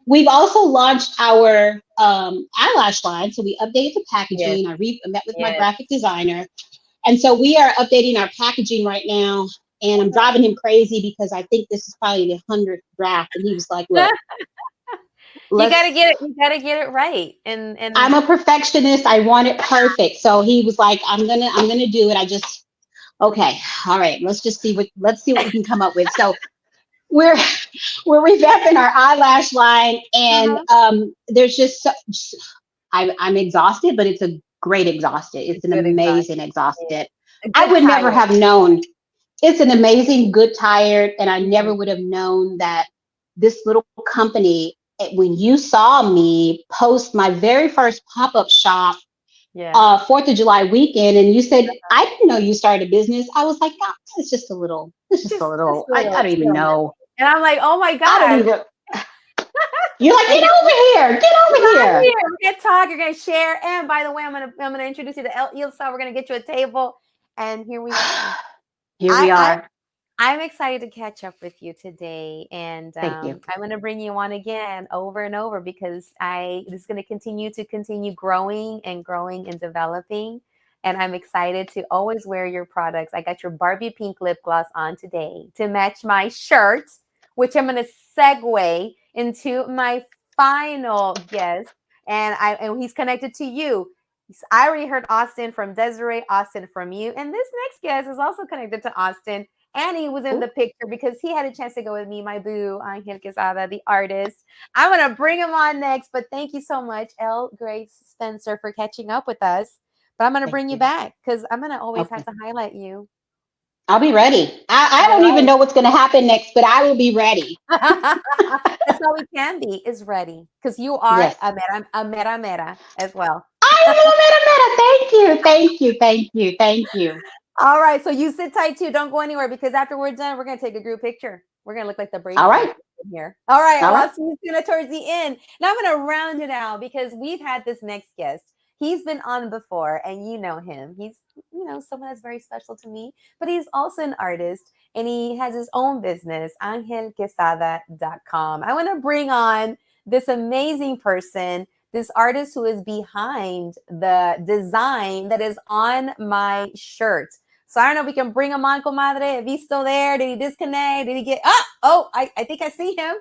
We've also launched our eyelash line. So we updated the packaging. I met with my graphic designer. And so we are updating our packaging right now. And I'm driving him crazy because I think this is probably the 100th draft. And he was like, look,
you gotta get it right. And
I'm a perfectionist. I want it perfect. So he was like, I'm gonna do it. Okay, all right, let's see what we can come up with. So we're revamping our eyelash line, and there's just I'm exhausted, but it's a great exhausted. It's an amazing exhausted. I would never have known. It's an amazing good tired, and I never would have known that this little company, when you saw me post my very first pop-up shop 4th of July weekend, and you said, I didn't know you started a business. I was like, no, it's just a little, I don't even know.
And I'm like, oh my God.
You're like, get over here.
We're gonna talk, you're gonna share. And by the way, I'm gonna introduce you to El Ilsa. We're gonna get you a table. And here we are.
Here we are.
I'm excited to catch up with you today, and
Thank you.
I'm going to bring you on again over and over because this is going to continue growing and developing, and I'm excited to always wear your products. I got your Barbie pink lip gloss on today to match my shirt, which I'm going to segue into my final guest, and he's connected to you. I already heard Austin from Desiree, Austin from you, and this next guest is also connected to Austin. And he was in the picture because he had a chance to go with me, my boo, Angel Quesada, the artist. I'm going to bring him on next, but thank you so much, L. Grace Spencer, for catching up with us. But I'm going to bring you back because I'm going to always have to highlight you.
I'll be ready. I don't even know what's going to happen next, but I will be ready.
That's all we can be, is ready. Because you are a mera as well.
I am a mera. Thank you.
All right, so you sit tight too. Don't go anywhere because after we're done, we're gonna take a group picture. We're gonna look like the Brady.
All right.
Here. All right. I'll see you soon towards the end. Now I'm gonna round it out because we've had this next guest. He's been on before, and you know him. He's someone that's very special to me. But he's also an artist, and he has his own business, angelquesada.com. I want to bring on this amazing person. This artist who is behind the design that is on my shirt. So I don't know if we can bring him on, comadre. If he's still there, did he disconnect? Did he get? I think I see him.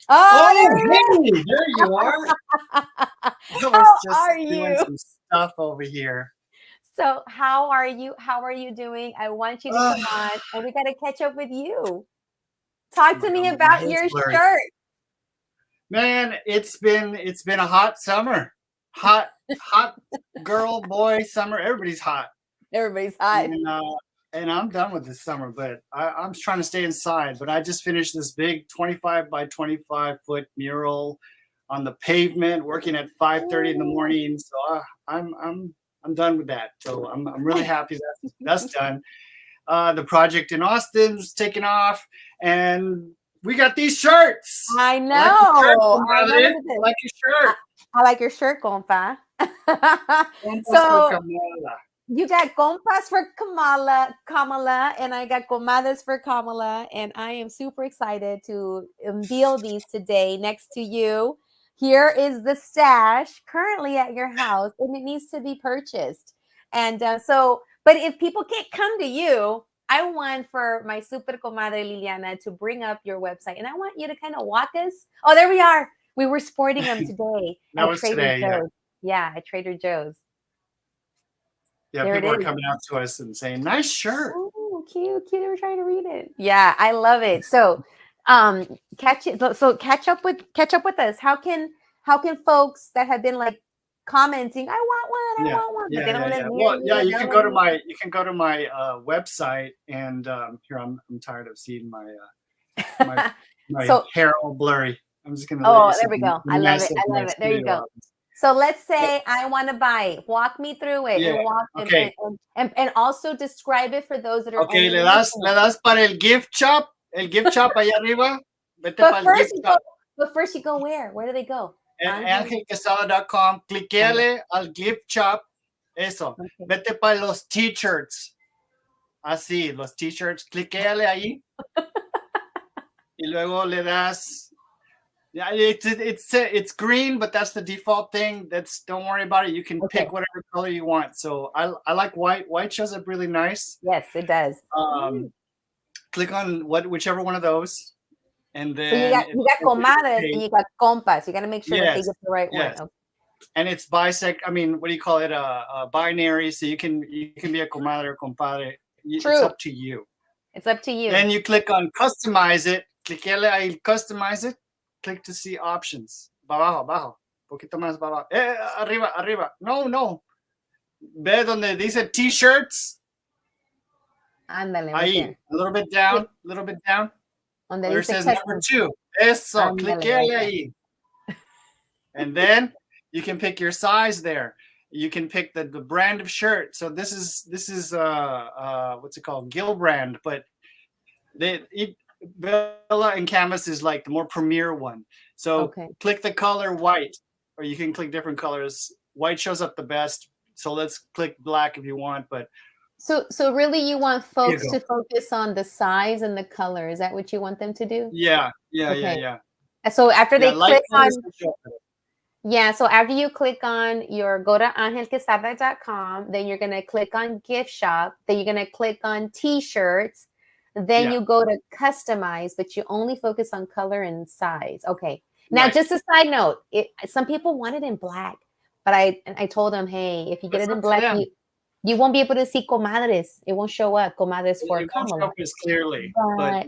There you are. I was just doing some stuff over here.
So how are you? How are you doing? I want you to come on, and we got to catch up with you. Talk to me about your shirt.
Man, it's been a hot summer. hot girl, boy, summer. Everybody's hot.
Everybody's hot.
And I'm done with this summer, but I'm trying to stay inside. But I just finished this big 25 by 25 foot mural on the pavement, working at 5:30 in the morning. So I'm done with that. So I'm really happy that's done. The project in Austin's taking off, and we got these shirts.
I know.
I like your shirt.
I like your shirt, compa. So you got compas for Kamala, and I got comadres for Kamala, and I am super excited to unveil these today next to you. Here is the stash currently at your house, and it needs to be purchased. And but if people can't come to you, I want for my super comadre Liliana to bring up your website, and I want you to kind of walk us. Oh, there we are. We were sporting them today at Trader Joe's. Yeah, at Trader Joe's.
Yeah,
there
people are coming out to us and saying, "Nice shirt."
Oh, cute. They were trying to read it. Yeah, I love it. So, catch up with us. How can folks that have been like commenting, I want one, but they don't live near
you can go to my website, and here I'm tired of seeing my hair all blurry. I'm just gonna.
Oh, there we go. I love it. There you go. So let's say I want to buy it. Walk me through it.
Yeah.
And also describe it for those that are.
Okay, le das para el gift shop. El gift shop allá arriba.
But first you go where? Where do they go?
Angelquesada.com. Cliqueale al gift shop. Eso. Okay. Vete para los t-shirts. Así, los t-shirts. Cliqueale ahí. Y luego le das. Yeah, it's green, but that's the default thing. Don't worry about it. You can pick whatever color you want. So I like white. White shows up really nice.
Yes, it does.
Click on whichever one of those, and then
you got comadres and you got compas. You got to make sure that they get the right one. Okay.
And it's bisect. I mean, what do you call it? A binary. So you can be a comadre or compadre.
True.
It's up to you.
It's up to you.
Then you click on customize it. Cliquele ahí, customize it. Click to see options. Abajo. Poquito más abajo. Arriba. No. Ve donde dice t-shirts.
Ándale.
Ahí. A little bit down. Where it says number 2. Eso. Cliquele ahí. And then you can pick your size there. You can pick the brand of shirt. So this is what's it called? Gill brand, but Bella and Canvas is like the more premier one. So click the color white, or you can click different colors. White shows up the best. So let's click black if you want. But
so really, you want folks to focus on the size and the color. Is that what you want them to do?
Yeah.
So after they click on. Yeah, so after you click on go to angelquesada.com, then you're going to click on gift shop, then you're going to click on t-shirts, then you go to customize, but you only focus on color and size. Okay. Now, just a side note, some people want it in black, but I told them, hey, if you get it in black, you won't be able to see comadres. It won't show up comadres for Kamala. It won't show up
as clearly,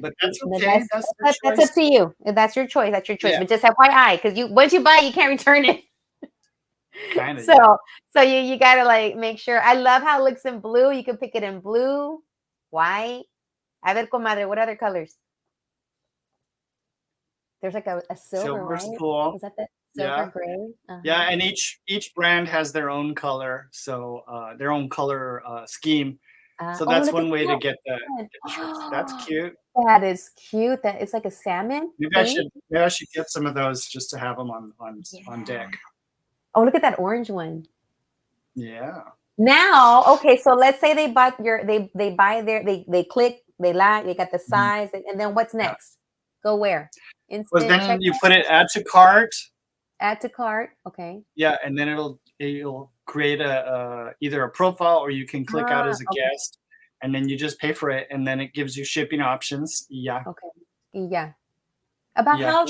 but that's okay.
That's up to you. That's your choice. Yeah. But just FYI, because once you buy it, you can't return it.
Kind of.
So you gotta like make sure. I love how it looks in blue. You can pick it in blue, white. A ver, comadre, what other colors? There's like a silver,
Silver's
right?
cool.
Is that the silver gray? Uh-huh.
Yeah, and each brand has their own color, so their own color scheme. So that's one way to get the shirts. That's cute.
That is cute. That it's like a salmon.
Maybe I should get some of those just to have them on deck.
Oh, look at that orange one.
Yeah.
Now, okay, so let's say they bought they buy they click, they like, they got the size, and then what's next? Go where?
Well, then you put it add to cart.
Add to cart. Okay.
Yeah, and then it'll create either a profile, or you can click out as a guest, and then you just pay for it, and then it gives you shipping options. Yeah.
Okay. Yeah. About how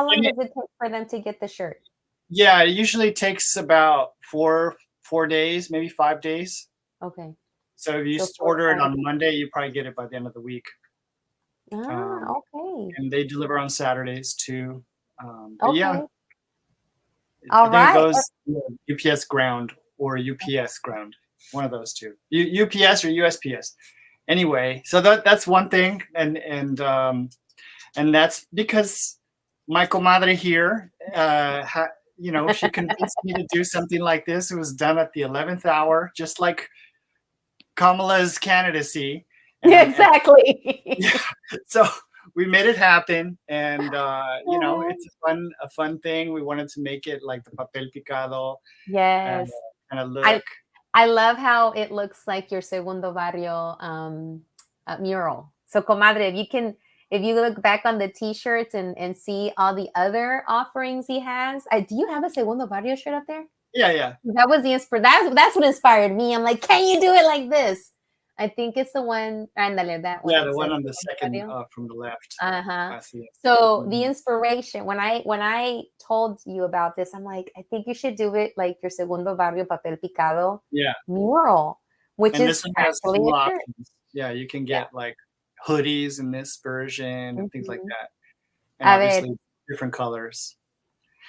long does it take for them to get the shirt?
Yeah, it usually takes about four days, maybe 5 days.
Okay.
So if you order it on Monday, you probably get it by the end of the week.
Okay.
And they deliver on Saturdays too.
Okay.
Yeah.
All
I think
right.
it goes UPS ground or UPS ground, one of those two, UPS or USPS. Anyway, so that's one thing, and that's because my comadre here, she convinced me to do something like this. It was done at the 11th hour, just like Kamala's candidacy.
Exactly.
So we made it happen, and it's a fun thing. We wanted to make it like the papel picado.
Yes.
And a look.
I love how it looks like your Segundo Barrio mural. So, comadre, if you look back on the T-shirts and see all the other offerings he has, do you have a Segundo Barrio shirt up there?
Yeah.
That was that's what inspired me. I'm like, can you do it like this? I think it's the one. Andale, that one.
Yeah, the one on the second from the left.
So the inspiration, when I told you about this, I'm like, I think you should do it like your Segundo Barrio papel picado mural, which
and
is
this one has
actually
cool
a shirt.
options. Yeah, you can get like hoodies in this version and things like that, and obviously different colors.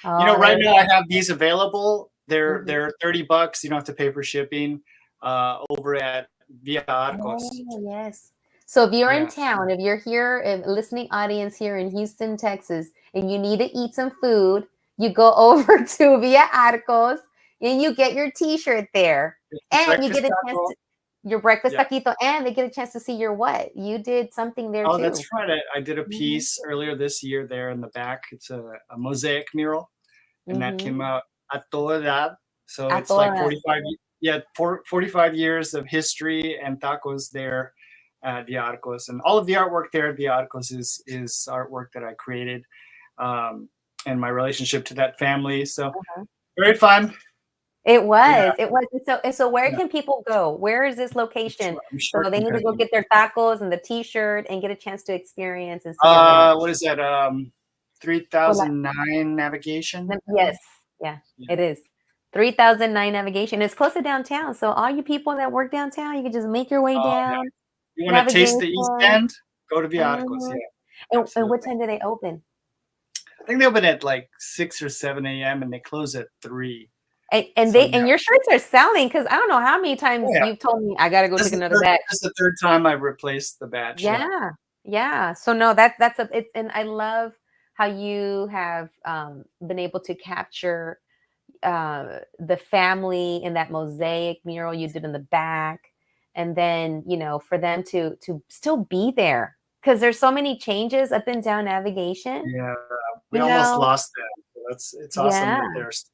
Right now I have these available. They're $30. You don't have to pay for shipping. Over at Via Arcos.
Oh, yes. So if you're in town, if you're here, listening audience here in Houston, Texas, and you need to eat some food, you go over to Via Arcos and you get your T-shirt there, and you get a chance to your breakfast taquito, and they get a chance to see your what you did something there too.
Oh, that's right. I did a piece earlier this year there in the back. It's a mosaic mural, and that came out a toda edad. So it's like 45. Yeah, 45 years of history and tacos there at the Arcos, and all of the artwork there at the Arcos is artwork that I created, and my relationship to that family. So very fun.
It was. So where can people go? Where is this location? So they need to go get their tacos and the T-shirt and get a chance to experience and see.
What is that? 3009 navigation.
Yes. Yeah, it is. 3009 navigation. It's close to downtown. So all you people that work downtown, you can just make your way down.
You want to taste the East End? Go to Via Arcos.
And what time do they open?
I think they open at like 6 or 7 a.m. and they close at 3.
And your shirts are selling, because I don't know how many times you've told me I gotta go take another batch.
This is the third time I've replaced the batch.
Yeah. So no, that's and I love how you have been able to capture the family in that mosaic mural you did in the back, and then for them to still be there, because there's so many changes up and down navigation.
We almost lost that. It's awesome that there's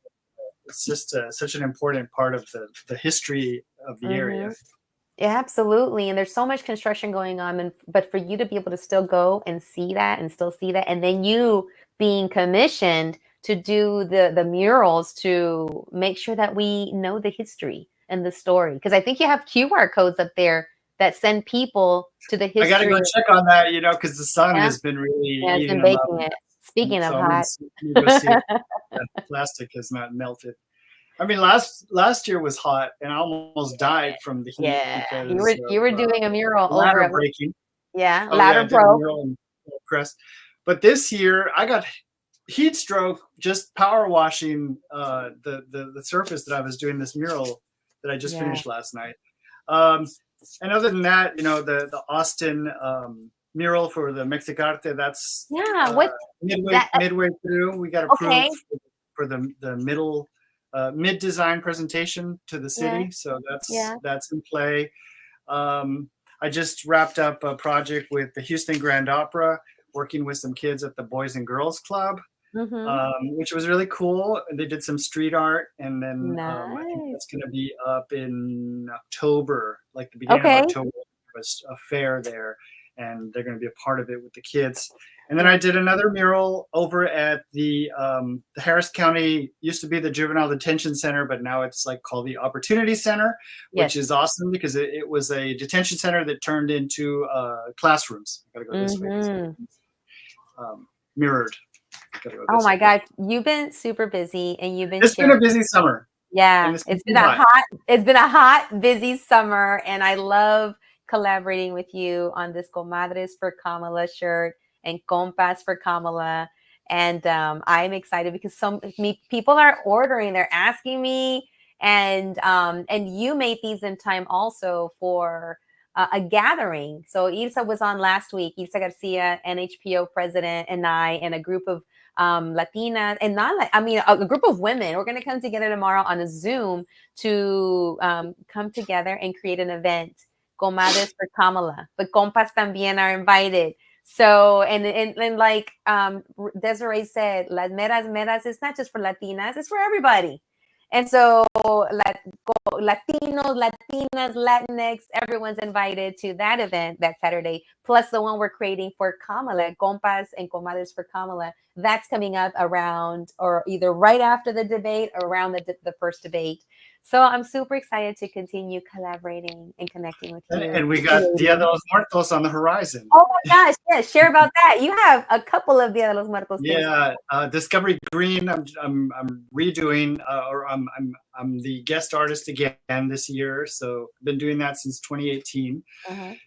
it's just such an important part of the history of the area.
Yeah, absolutely. And there's so much construction going on, but for you to be able to still go and see that and still see that, and then you being commissioned to do the murals to make sure that we know the history and the story. Because I think you have QR codes up there that send people to the history.
I got to go check on that, because the sun has been really eating them up.
It. Speaking of hot.
Plastic has not melted. I mean, last year was hot, and I almost died from the heat.
Because you were doing a mural
ladder
over
breaking.
Yeah, ladder broke.
But this year, I got heat stroke just power washing the surface that I was doing this mural that I just finished last night. And other than that, the Austin mural for the Mexicarte, that's midway through. We got approved for the middle mid design presentation to the city, so that's in play. I just wrapped up a project with the Houston Grand Opera, working with some kids at the Boys and Girls Club, which was really cool. They did some street art, and then I think that's going to be up in October, like the beginning of October. There was a fair there, and they're going to be a part of it with the kids. And then I did another mural over at the Harris County, used to be the Juvenile Detention Center, but now it's like called the Opportunity Center, which is awesome because it was a detention center that turned into classrooms. I gotta go this way. Mirrored.
Oh my God, you've been super busy, and you've been.
It's been a busy summer.
Yeah, it's been a hot, busy summer, and I love collaborating with you on this Comadres for Kamala shirt and Compas for Kamala. And I'm excited because people are ordering, they're asking me, and you made these in time also for a gathering. So Ilsa was on last week, Ilsa Garcia, NHPO president, and I, and a group of Latinas, and a group of women. We're going to come together tomorrow on a Zoom to come together and create an event, Comadres for Kamala. But compas también are invited. So, and like Desiree said, Las Meras, it's not just for Latinas, it's for everybody. And so Latinos, Latinas, Latinx, everyone's invited to that event that Saturday, plus the one we're creating for Kamala, Compas and Comadres for Kamala. That's coming up around, or either right after the debate or around the first debate. So I'm super excited to continue collaborating and connecting with you.
And we got Dia de los Muertos on the horizon.
Oh my gosh, yeah, share about that. You have a couple of Dia de los Muertos things.
Yeah, Discovery Green. I'm redoing, or I'm the guest artist again this year. So I've been doing that since 2018.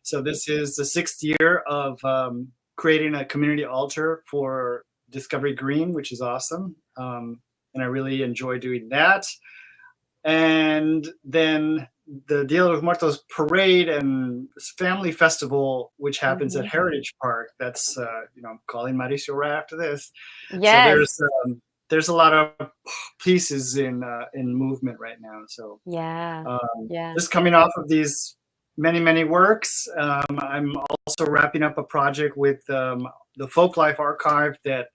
So this is the 6th year of creating a community altar for Discovery Green, which is awesome. And I really enjoy doing that. And then the Dia de los Muertos parade and family festival, which happens at Heritage Park. That's I'm calling Mauricio right after this.
Yes.
So there's a lot of pieces in movement right now. So just coming off of these many works, I'm also wrapping up a project with the Folklife Archive that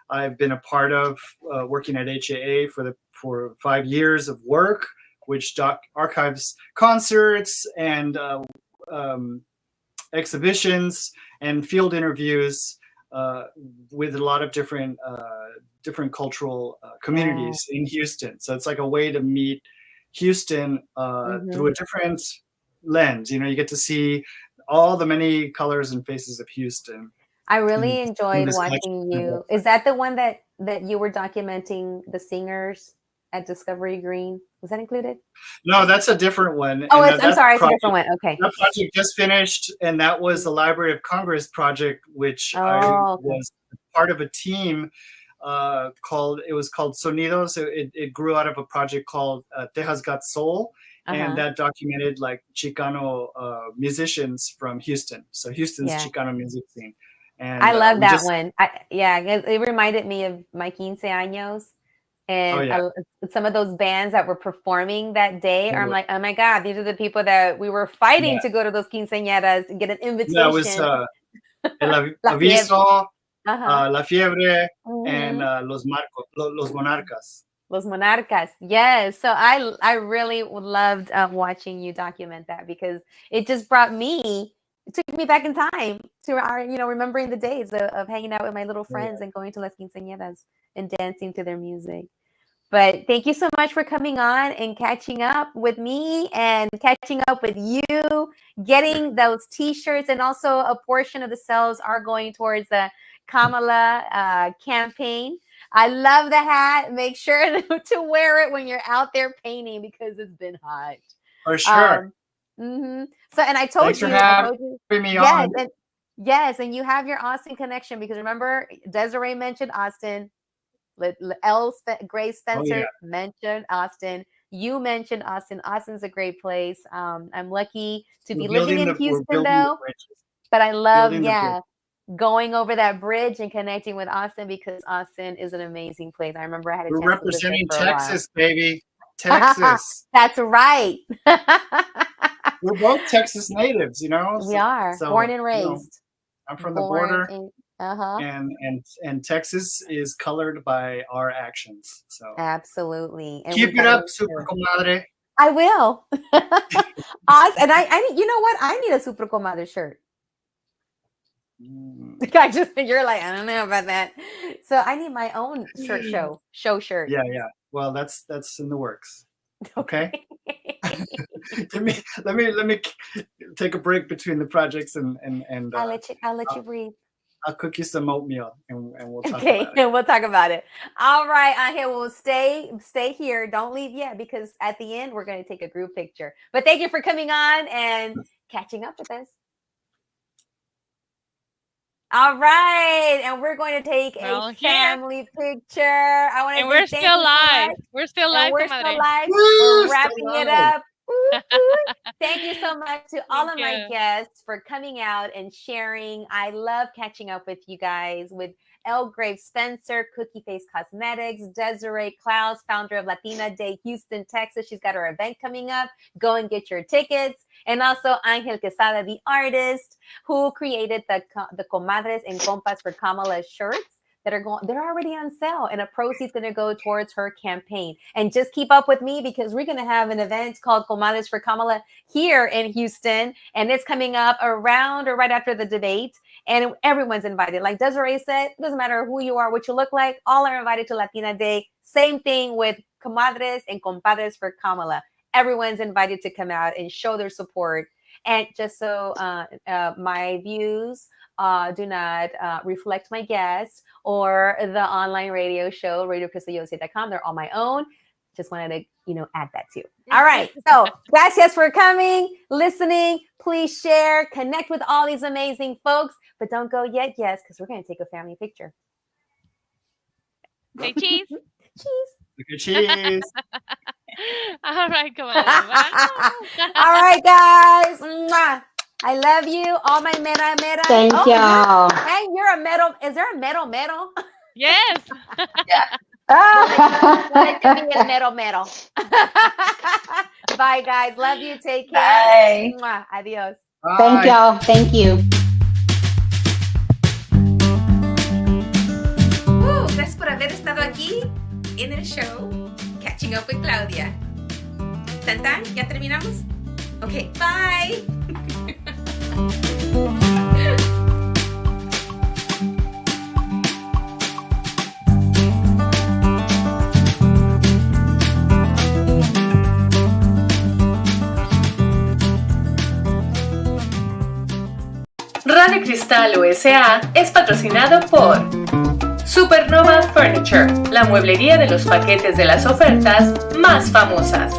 I've been a part of, working at HAA for 5 years of work, which archives concerts and exhibitions and field interviews with a lot of different cultural communities in Houston. So it's like a way to meet Houston through a different lens. You get to see all the many colors and faces of Houston.
I really enjoyed watching you. Is that the one that you were documenting the singers at Discovery Green? Was that included?
No, that's a different one.
Oh, I'm sorry, it's a different one. Okay.
That project just finished, and that was the Library of Congress project, which I was part of a team called Sonidos. It grew out of a project called Tejas Got Soul, and that documented like Chicano musicians from Houston. So Houston's Chicano music scene. And
I love that one. It reminded me of my Quince Años. And some of those bands that were performing that day, I'm like, oh my God, these are the people that we were fighting to go to those quinceañeras and get an invitation.
That was El Aviso, La Fiebre, and Los Monarcas.
Los Monarcas, yes. So I really loved watching you document that, because it just brought me. It took me back in time to our, remembering the days of hanging out with my little friends and going to las quinceañeras and dancing to their music. But thank you so much for coming on and catching up with me and catching up with you, getting those T-shirts, and also a portion of the sales are going towards the Kamala campaign. I love the hat. Make sure to wear it when you're out there painting, because it's been hot.
For sure.
So, and I told
Thanks
you,
for having me on.
And you have your Austin connection, because remember, Desiree mentioned Austin. Grace Spencer mentioned Austin. You mentioned Austin. Austin's a great place. I'm lucky to be living in Houston, though. But I love, going over that bridge and connecting with Austin, because Austin is an amazing place. I remember I had a chance
to representing Texas, baby. Texas.
That's right.
We're both Texas natives,
We are born and raised.
I'm from the border, and Texas is colored by our actions. So
absolutely, and
keep it up, super comadre.
I will. And I, you know what? I need a super comadre shirt. You're like, I don't know about that. So I need my own show shirt.
Yeah. Well, that's in the works. Okay. let me take a break between the projects and
I'll let you breathe.
I'll cook you some oatmeal and we'll talk about it.
And we'll talk about it. All right, Angel, we'll stay here. Don't leave yet, because at the end we're going to take a group picture. But thank you for coming on and catching up with us. All right, and we're going to take
We're all
a
here.
family picture. I want to
And
say
we're
thank
still
you so
live.
much.
We're still
And
live,
we're
comadre.
still live.
Woo,
We're wrapping
still
it
live.
up. Woo, woo. Thank you so much to all
Thank
of my
you.
guests for coming out and sharing. I love catching up with you guys, with Elgrave Spencer, Cookie Face Cosmetics, Desiree Clouds, founder of Latina Day Houston, Texas. She's got her event coming up. Go and get your tickets. And also Angel Quesada, the artist who created the Comadres and Compas for Kamala shirts that are going, they're already on sale, and a proceed's going to go towards her campaign. And just keep up with me because we're going to have an event called Comadres for Kamala here in Houston, and it's coming up around or right after the debate. And everyone's invited. Like Desiree said, it doesn't matter who you are, what you look like, all are invited to Latina Day. Same thing with Comadres and Compadres for Kamala. Everyone's invited to come out and show their support. And just so my views do not reflect my guests or the online radio show, RadioCrystalUSA.com. They're all my own. Just wanted to, add that too. All right. So gracias for coming, listening. Please share, connect with all these amazing folks, but don't go yet, yes, because we're going to take a family picture.
Say cheese.
Cheese.
Cheese.
All right, comadre.
All right, guys. Mwah. I love you. All my mera.
Thank y'all.
And you're a metal. Is there a metal?
Yes.
Let it be a metal. Bye, guys. Love you. Take care.
Bye.
Mwah. Adios.
Thank y'all. Thank you.
Gracias por haber estado aquí en el show Catching Up with Claudia. ¿Tan? ¿Ya terminamos? Ok, bye.
Radio Cristal USA es patrocinado por Supernova Furniture, la mueblería de los paquetes de las ofertas más famosas.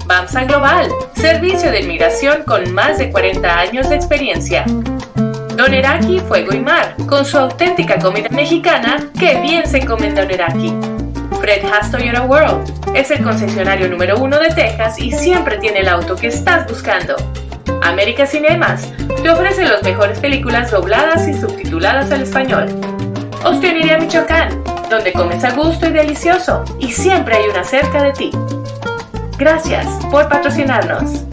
BAMSA Global, servicio de inmigración con más de 40 años de experiencia. Doneraki Fuego y Mar, con su auténtica comida mexicana que bien se come en Doneraki. Fred Haas Toyota World, es el concesionario número 1 de Texas y siempre tiene el auto que estás buscando. América Cinemas, te ofrece las mejores películas dobladas y subtituladas al español. Ostionería Michoacán, donde comes a gusto y delicioso, y siempre hay una cerca de ti. Gracias por patrocinarnos.